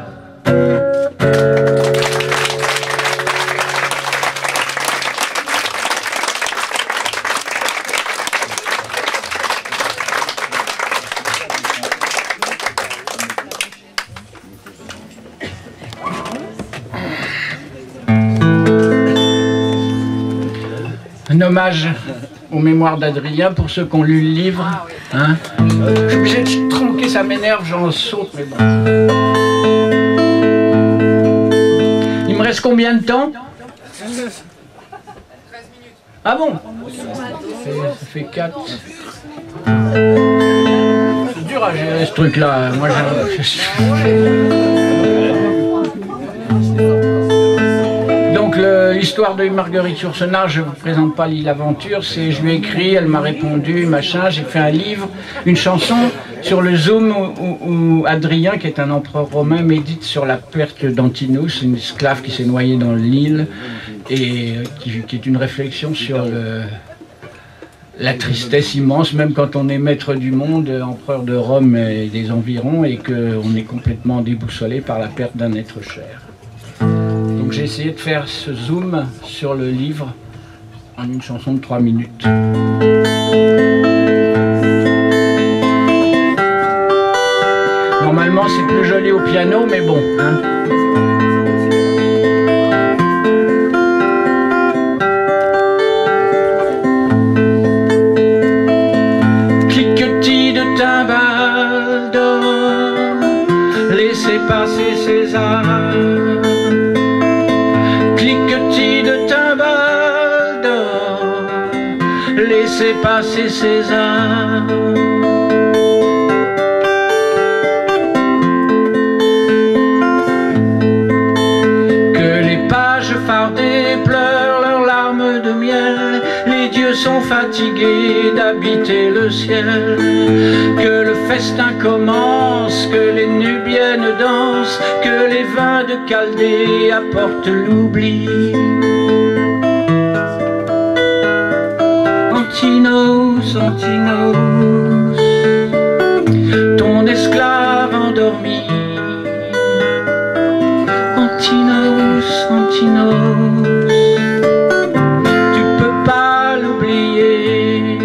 Speaker 2: Un hommage aux mémoires d'Adrien pour ceux qui ont lu le livre. Hein, je suis obligé de tronquer, ça m'énerve, j'en saute, mais bon. Il me reste combien de temps? 13 minutes. Ah bon? Ça fait 4. C'est dur à gérer ce truc-là. Moi, donc Donc l'histoire de Marguerite Yourcenar, je ne vous présente pas l'île Aventure, c'est je lui ai écrit, elle m'a répondu, machin, j'ai fait un livre, une chanson sur le Zoom où Adrien, qui est un empereur romain, médite sur la perte d'Antinous, une esclave qui s'est noyée dans l'île, et qui est une réflexion sur la tristesse immense, même quand on est maître du monde, empereur de Rome et des environs, et qu'on est complètement déboussolé par la perte d'un être cher. Donc j'ai essayé de faire ce zoom sur le livre en une chanson de 3 minutes. Normalement c'est plus joli au piano, mais bon, hein. Cliquetis de timbales d'or, laissez passer César. Cliquetis de timbales d'or, laissez passer César. Que les pages fardées pleurent leurs larmes de miel, les dieux sont fatigués d'habiter le ciel. Que le festin commence, que les nubiennes dansent, que les vins de Chaldée apportent l'oubli. Antinos, Antinos, ton esclave endormi. Antinos, Antinos, tu peux pas l'oublier.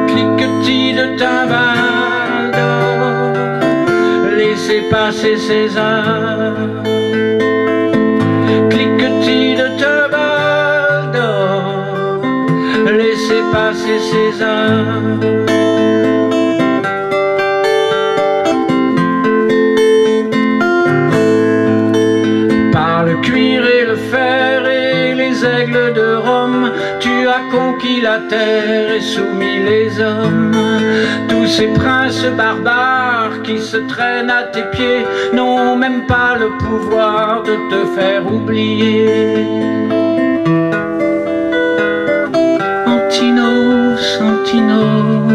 Speaker 2: Cliquetis de timbales d'or, laissez passer César. Cliquetis de timbales d'or, laissez passer César. Par le cuir et le fer et les aigles de Rome, tu as conquis la terre et soumis les hommes. Tous ces princes barbares qui se traînent à tes pieds n'ont même pas le pouvoir de te faire oublier. Antinos, Antinos,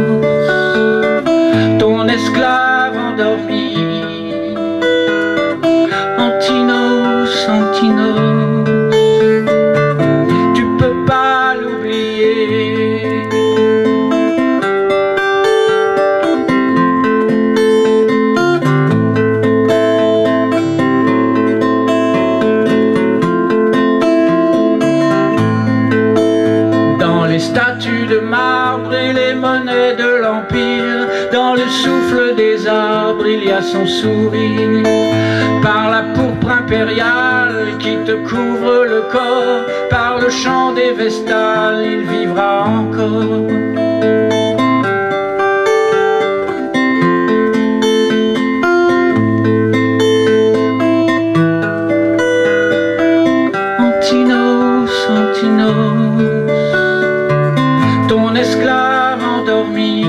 Speaker 2: ton esclave endormi. Antinos, Antinos, tu peux pas l'oublier. Dans les statues de marbre et les monnaies de l'Empire, dans le souffle des arbres il y a son sourire. Par la pourpre impériale qui te couvre le corps, par le chant des vestales il vivra encore. Antinos, Antinos, ton esclave endormi.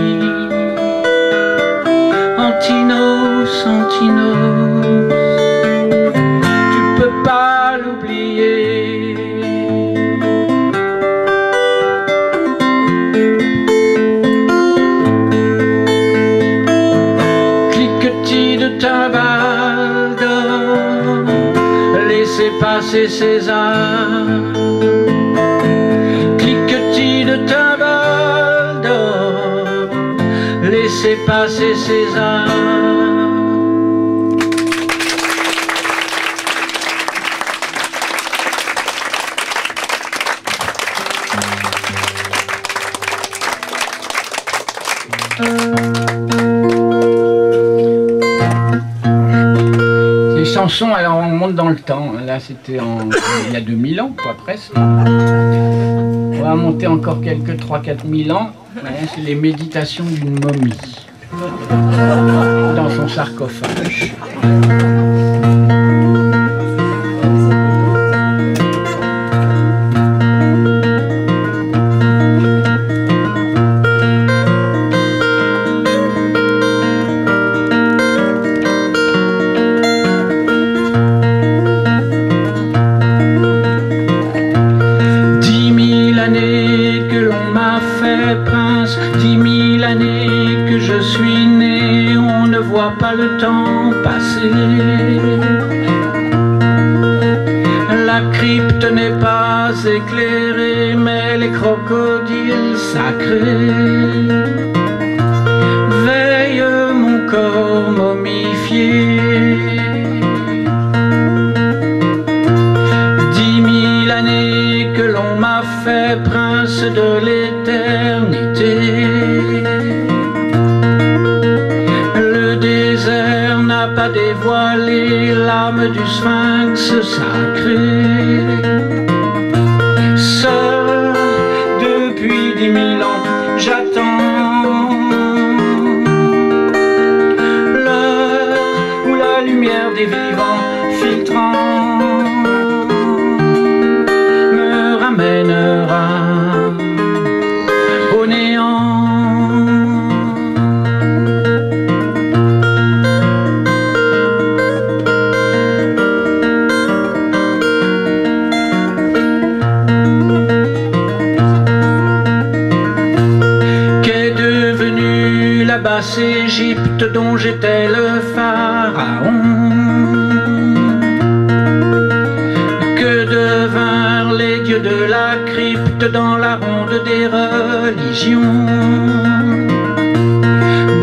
Speaker 2: Antinos, Antinos, tu peux pas l'oublier. Cliquetis de timbales d'or, laissez passer César. Cliquetis de timbales d'or, laissez passer César. Les chansons, alors on monte dans le temps. Là, c'était il y a 2000 ans, quoi, presque. On va monter encore quelques 3-4 000 ans. Ouais, c'est les méditations d'une momie dans son sarcophage. La crypte n'est pas éclairée, mais les crocodiles sacrés veillent mon corps momifié. 10 000 années que l'on m'a fait prince de l'éternité. Le désert n'a pas dévoilé l'âme du sphinx sacré. Seul depuis 10 000 ans j'attends l'heure où la lumière des vivants filtrant me ramènera au néant. La basse Égypte dont j'étais le pharaon, que devinrent les dieux de la crypte dans la ronde des religions,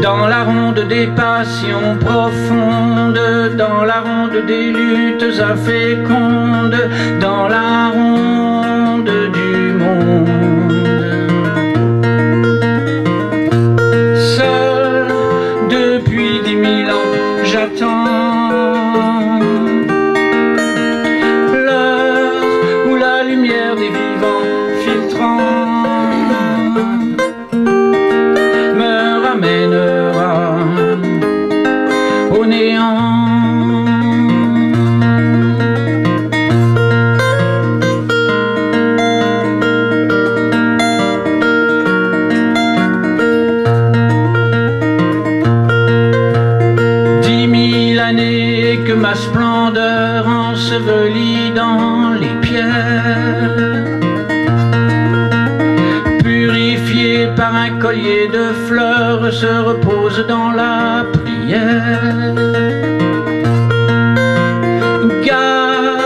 Speaker 2: dans la ronde des passions profondes, dans la ronde des luttes infécondes, dans la ronde du monde. Depuis 10 000 ans, j'attends l'heure où la lumière des vivants filtrant me ramènera au néant. Que ma splendeur ensevelie dans les pierres, purifiée par un collier de fleurs, se repose dans la prière. Gare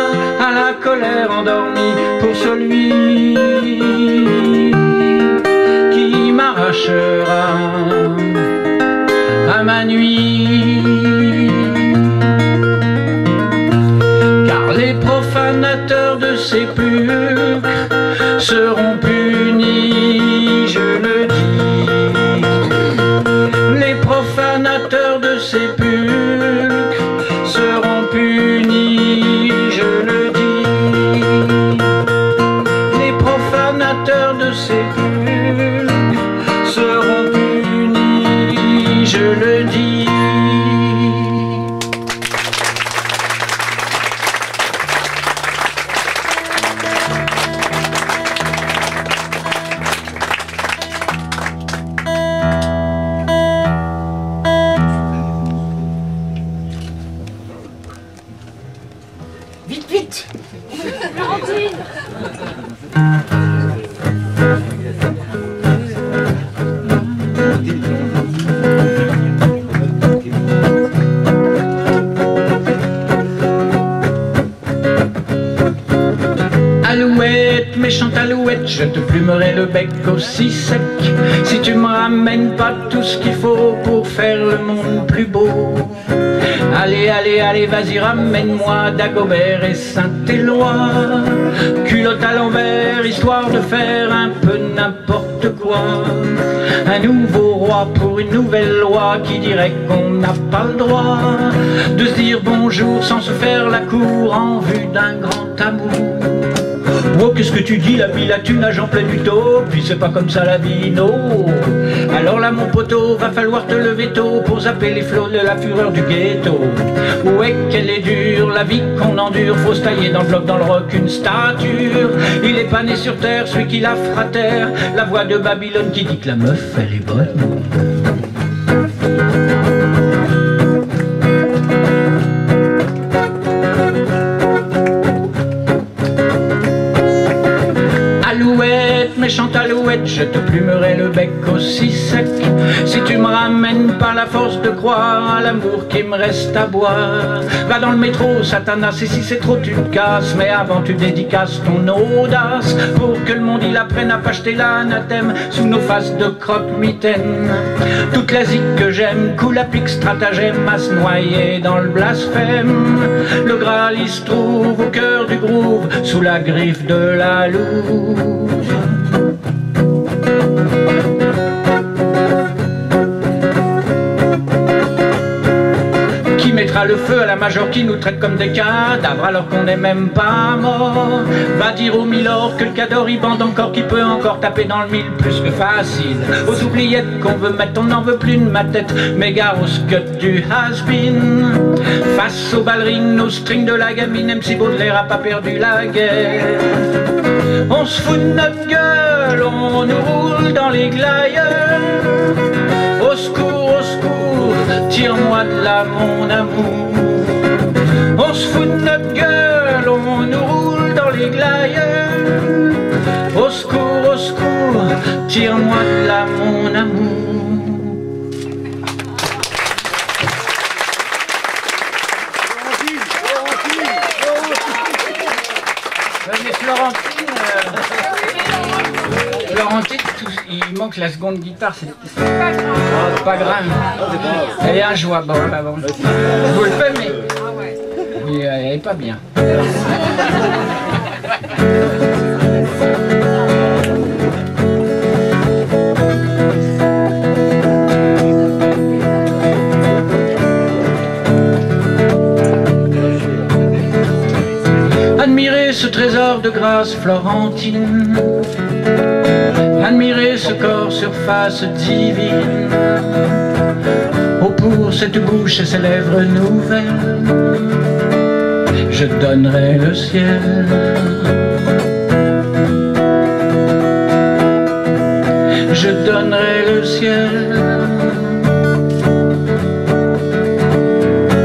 Speaker 2: à la colère endormie pour celui qui m'arrachera à ma nuit. Les profanateurs de sépulcres seront punis, je le dis. Les profanateurs de sépulcres seront punis, je le dis. Les profanateurs de sépulcres seront punis, je le dis.
Speaker 1: Vite, vite.
Speaker 2: Alouette, méchante alouette, je te plumerai le bec aussi sec si tu me ramènes pas tout ce qu'il faut pour faire le monde plus beau. Allez, allez, allez, vas-y, ramène-moi Dagobert et Saint-Éloi, culotte à l'envers, histoire de faire un peu n'importe quoi. Un nouveau roi pour une nouvelle loi qui dirait qu'on n'a pas le droit de se dire bonjour sans se faire la cour en vue d'un grand amour. Oh, qu'est-ce que tu dis, la vie, la thune nage en pleine utopie, c'est pas comme ça la vie, non. Alors là, mon poteau, va falloir te lever tôt pour zapper les flots de la fureur du ghetto. Ouais, qu'elle est dure, la vie qu'on endure, faut se tailler dans le bloc, dans le roc, une stature. Il est pas né sur terre, celui qui la fera taire, la voix de Babylone qui dit que la meuf, elle est bonne. méchante alouette, je te plumerai le bec aussi sec. Si tu me ramènes par la force de croire à l'amour qui me reste à boire. Va dans le métro, Satanas, et si c'est trop tu te casses. Mais avant tu dédicaces ton audace, pour que le monde il apprenne à pas jeter l'anathème sous nos faces de croque-mitaine. Toute la zik que j'aime coule à pic stratagème à se noyer dans le blasphème. Le Graal il se trouve au cœur du groove, sous la griffe de la louve. Qui mettra le feu à la major qui nous traite comme des cadavres alors qu'on n'est même pas mort? Va dire au milord que le cador il bande encore, qui peut encore taper dans le mille plus que facile. Aux oubliettes qu'on veut mettre, on n'en veut plus de ma tête, mais gare au scud du has-been. Face aux ballerines, aux strings de la gamine, MC Baudelaire a pas perdu la guerre. On se fout de notre gueule, on nous roule dans les glaïeuls. Au secours, tire-moi de là mon amour. On se fout de notre gueule, on nous roule dans les glaïeuls. Au secours, tire-moi de là mon amour. Mais Florentine, il manque la seconde guitare, c'est pas grave. Elle est injouable, bon. Je vous le fais, mais elle est pas bien. Admirez ce trésor de grâce florentine, admirez ce corps surface divine. Oh, pour cette bouche et ces lèvres nouvelles, je donnerai le ciel. Je donnerai le ciel.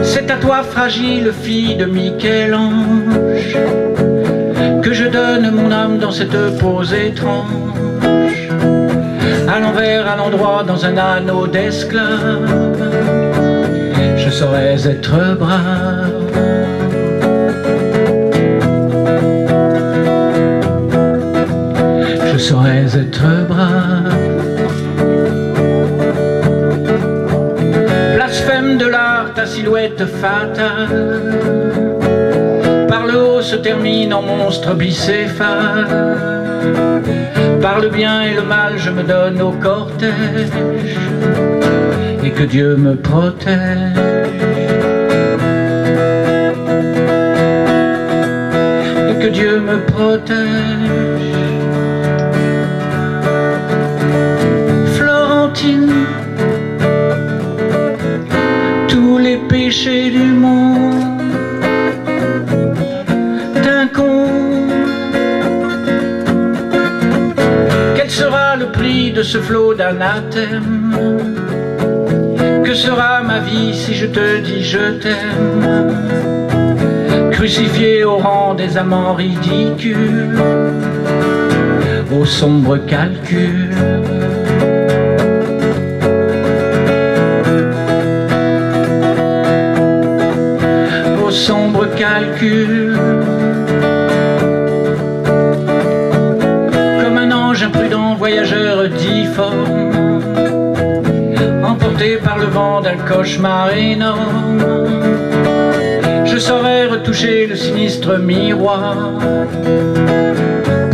Speaker 2: C'est à toi, fragile fille de Michel-Ange, que je donne mon âme dans cette pose étrange. À l'envers, à l'endroit, dans un anneau d'esclave, je saurais être brave. Je saurais être brave. Blasphème de l'art, ta silhouette fatale, par le haut se termine en monstre bicéphale. Par le bien et le mal je me donne au cortège, et que Dieu me protège. Et que Dieu me protège. Florentine, tous les péchés du monde t'incombent. Quel sera le prix de ce flot d'anathème? Que sera ma vie si je te dis je t'aime? Crucifié au rang des amants ridicules, au sombre calcul. Au sombre calcul. Comme un ange imprudent, voyageur difforme, emporté par le vent d'un cauchemar énorme, je saurais retoucher le sinistre miroir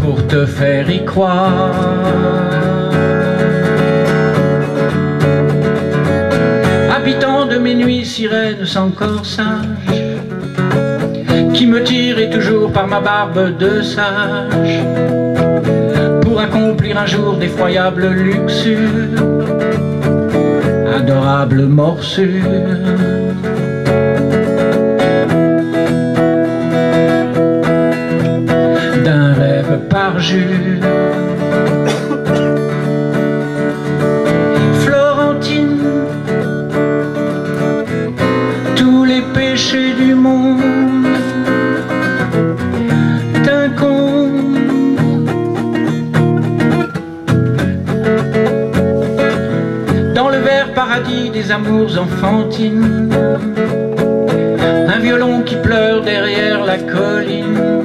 Speaker 2: pour te faire y croire. Habitant de mes nuits, sirène sans corsage, qui me tirait toujours par ma barbe de sage, pour accomplir un jour d'effroyables luxures, adorable morsure. D'un rêve parjure. Florentine, tous les péchés du monde t'incombent. paradis des amours enfantines. Un violon qui pleure derrière la colline.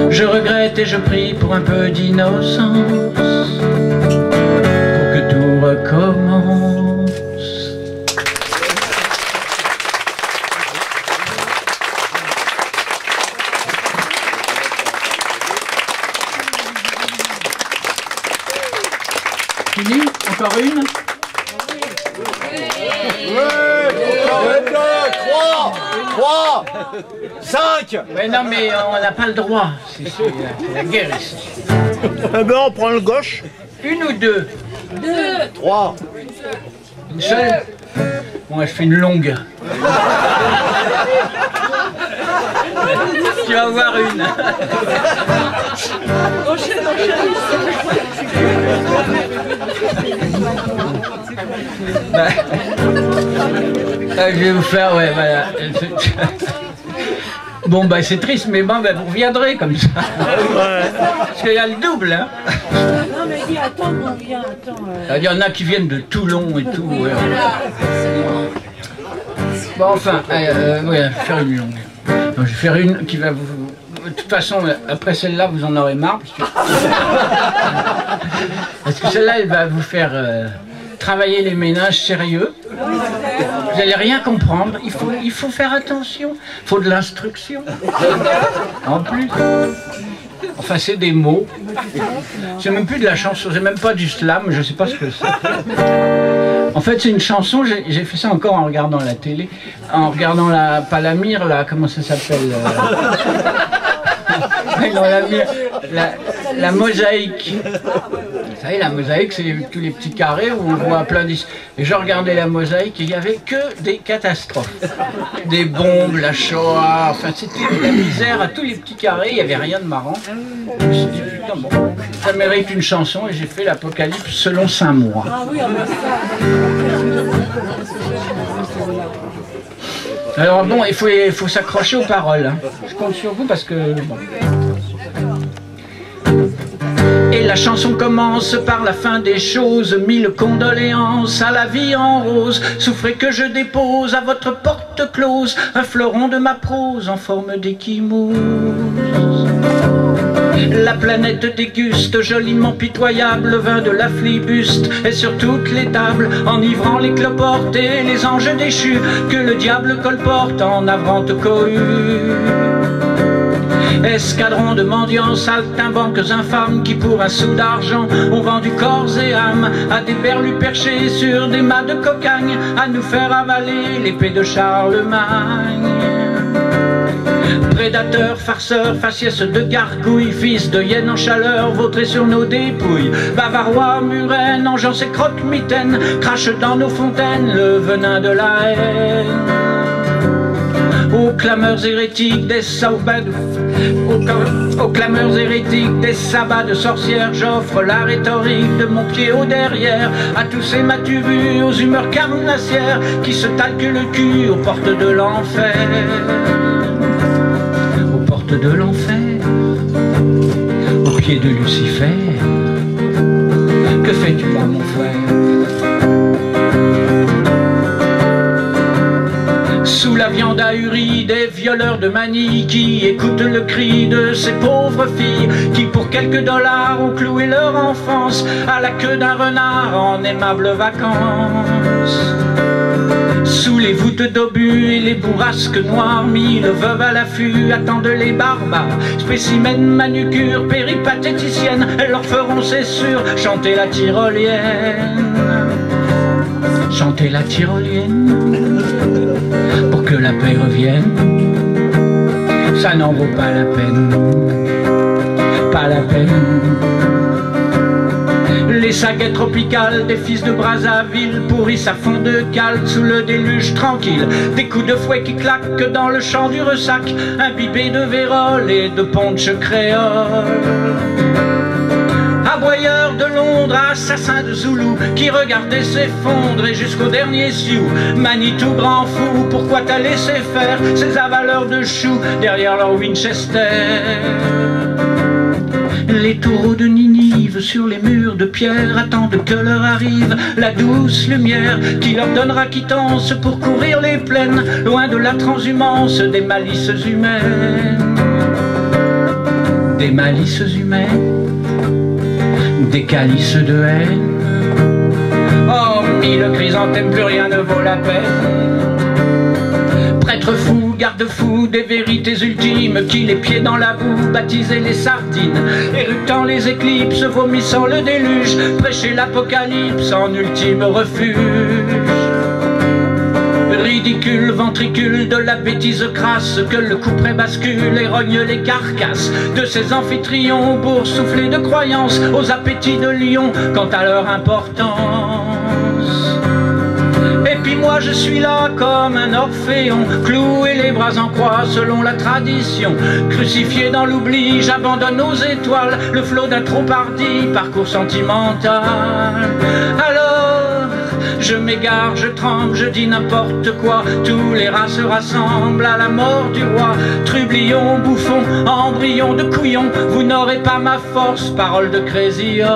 Speaker 2: Je regrette et je prie pour un peu d'innocence, pour que tout recommence. Fini? Encore une?
Speaker 1: 3, 5.
Speaker 2: Mais non, mais on n'a pas le droit. C'est la guerre ici.
Speaker 3: Eh ben, on prend le gauche.
Speaker 2: Une ou deux?
Speaker 1: 3.
Speaker 2: Une seule? Bon, je fais une longue. Tu vas voir une. Je vais vous faire, ouais, voilà. Bon, bah c'est triste, mais bon, bah, vous reviendrez comme ça. Parce qu'il y a le double, hein.
Speaker 4: Non, mais dis, attends, on vient, attends.
Speaker 2: Il y en a qui viennent de Toulon et tout. Ouais. Bon, enfin, ouais, je vais faire une longue. Donc, je vais faire une qui va vous... De toute façon, après celle-là, vous en aurez marre. Parce que celle-là, elle va vous faire travailler les ménages sérieux. Vous n'allez rien comprendre. Il faut faire attention. Il faut de l'instruction. En plus. Enfin, c'est des mots. C'est même plus de la chanson. C'est même pas du slam. Je sais pas ce que c'est. En fait, c'est une chanson. J'ai fait ça encore en regardant la télé. En regardant la... Pas la mire, là. Comment ça s'appelle non, la mosaïque. Vous savez, la mosaïque, c'est tous les petits carrés où on voit plein d'histoires. Et je regardais la mosaïque et il n'y avait que des catastrophes. Des bombes, la Shoah, enfin c'était la misère à tous les petits carrés, il n'y avait rien de marrant. Je me suis dit, putain, bon, ça mérite une chanson et j'ai fait l'Apocalypse selon Saint Mois.
Speaker 4: Ah oui, on a ça.
Speaker 2: Alors bon, il faut s'accrocher aux paroles. Hein. Je compte sur vous parce que... Bon. Et la chanson commence par la fin des choses. Mille condoléances à la vie en rose. Souffrez que je dépose à votre porte close un fleuron de ma prose en forme d'échymose. La planète déguste, joliment pitoyable, le vin de la flibuste est sur toutes les tables, enivrant les cloportes et les anges déchus que le diable colporte en navrante cohue. Escadron de mendiants, saltimbanques infâmes qui pour un sou d'argent ont vendu corps et âme à des berlus perchés sur des mâts de cocagne à nous faire avaler l'épée de Charlemagne. Prédateurs, farceurs, faciès de gargouilles, fils de hyène en chaleur, vautrés sur nos dépouilles. Bavarois, murennes, engeance et croque-mitaines, crachent dans nos fontaines le venin de la haine. Aux clameurs hérétiques des sabbats de sorcières, j'offre la rhétorique de mon pied au derrière à tous ces m'as-tu vu aux humeurs carnassières qui se talquent le cul aux portes de l'enfer. Aux portes de l'enfer, au pied de Lucifer. Que fais-tu là, mon frère? Sous la viande ahurie des violeurs de Manille qui écoutent le cri de ces pauvres filles qui pour quelques dollars ont cloué leur enfance à la queue d'un renard en aimables vacances. Sous les voûtes d'obus et les bourrasques noires, mille veuves à l'affût attendent les barbares. Spécimens, manucures, péripatéticiennes, elles leur feront, c'est sûr, chanter la tyrolienne. Chanter la tyrolienne, pour que la paix revienne. Ça n'en vaut pas la peine, pas la peine. Les saguets tropicales des fils de Brazzaville pourrissent à fond de cale sous le déluge tranquille. Des coups de fouet qui claquent dans le champ du ressac, imbibés de vérole et de punch créole. Aboyeurs de Londres, assassins de Zoulou qui regardaient s'effondrer jusqu'au dernier sioux. Manitou grand fou, pourquoi t'as laissé faire ces avaleurs de choux derrière leur Winchester? Les taureaux de Ninive sur les murs de pierre attendent que l'heure arrive, la douce lumière qui leur donnera quittance pour courir les plaines, loin de la transhumance des malices humaines. Des malices humaines, des calices de haine. Oh, mille chrysanthèmes, plus rien ne vaut la peine. Prêtre fou, garde-fou des vérités ultimes, qui les pieds dans la boue baptisaient les sardines, éructant les éclipses, vomissant le déluge, prêcher l'apocalypse en ultime refuge. Ridicule, ventricule de la bêtise crasse, que le couperet bascule et rogne les carcasses de ces amphitryon boursouflés de croyances aux appétits de lion quant à leur importance. Et puis moi je suis là comme un orphéon, cloué les bras en croix selon la tradition. Crucifié dans l'oubli, j'abandonne aux étoiles le flot d'un trop hardi parcours sentimental. Alors je m'égare, je tremble, je dis n'importe quoi. Tous les rats se rassemblent à la mort du roi. Trublion, bouffon, embryon de couillon, vous n'aurez pas ma force, parole de Crésios.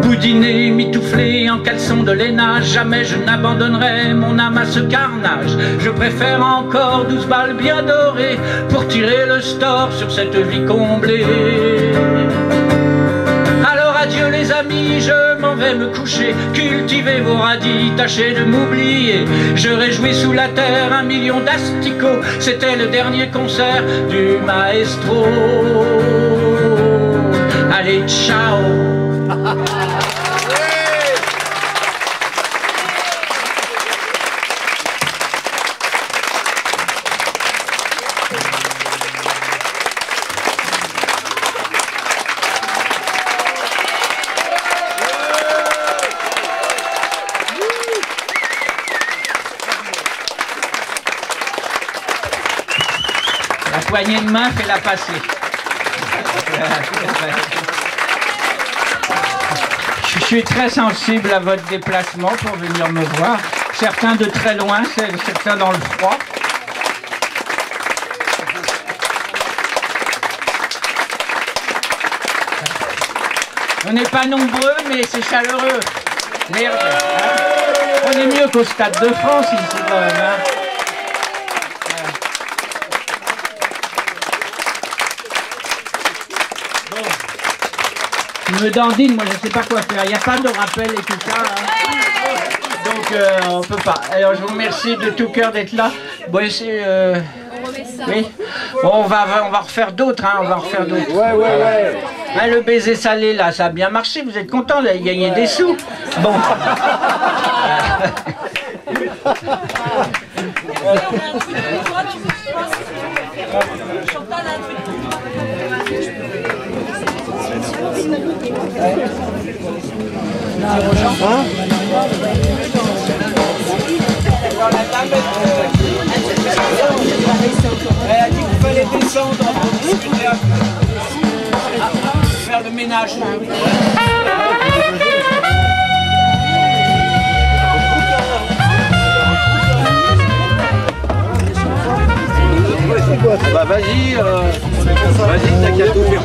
Speaker 2: Boudiné, mitouflé en caleçon de laine, jamais je n'abandonnerai mon âme à ce carnage. Je préfère encore 12 balles bien dorées pour tirer le store sur cette vie comblée. Alors adieu les amis, je m'en vais me coucher. Cultivez vos radis, tâchez de m'oublier. Je réjouis sous la terre 1 million d'asticots. C'était le dernier concert du maestro. Allez, ciao. La poignée de main fait la passer. Je suis très sensible à votre déplacement pour venir me voir. Certains de très loin, certains dans le froid. On n'est pas nombreux, mais c'est chaleureux. On est mieux qu'au Stade de France ici quand même. Hein. Je me dandine, moi je ne sais pas quoi faire. Il n'y a pas de rappel et tout ça. Hein. Donc on peut pas. Alors je vous remercie de tout cœur d'être là. Bon, oui. Bon, on va refaire d'autres. Hein. On va refaire d'autres.
Speaker 1: Ouais.
Speaker 2: Hein, le baiser salé là, ça a bien marché. Vous êtes contents, vous avez gagné des sous. Bon.
Speaker 3: Hein?
Speaker 2: Elle a dit qu'il fallait descendre pour discuter un peu. Faire le ménage.
Speaker 1: Bah vas-y, t'as qu'à tout faire.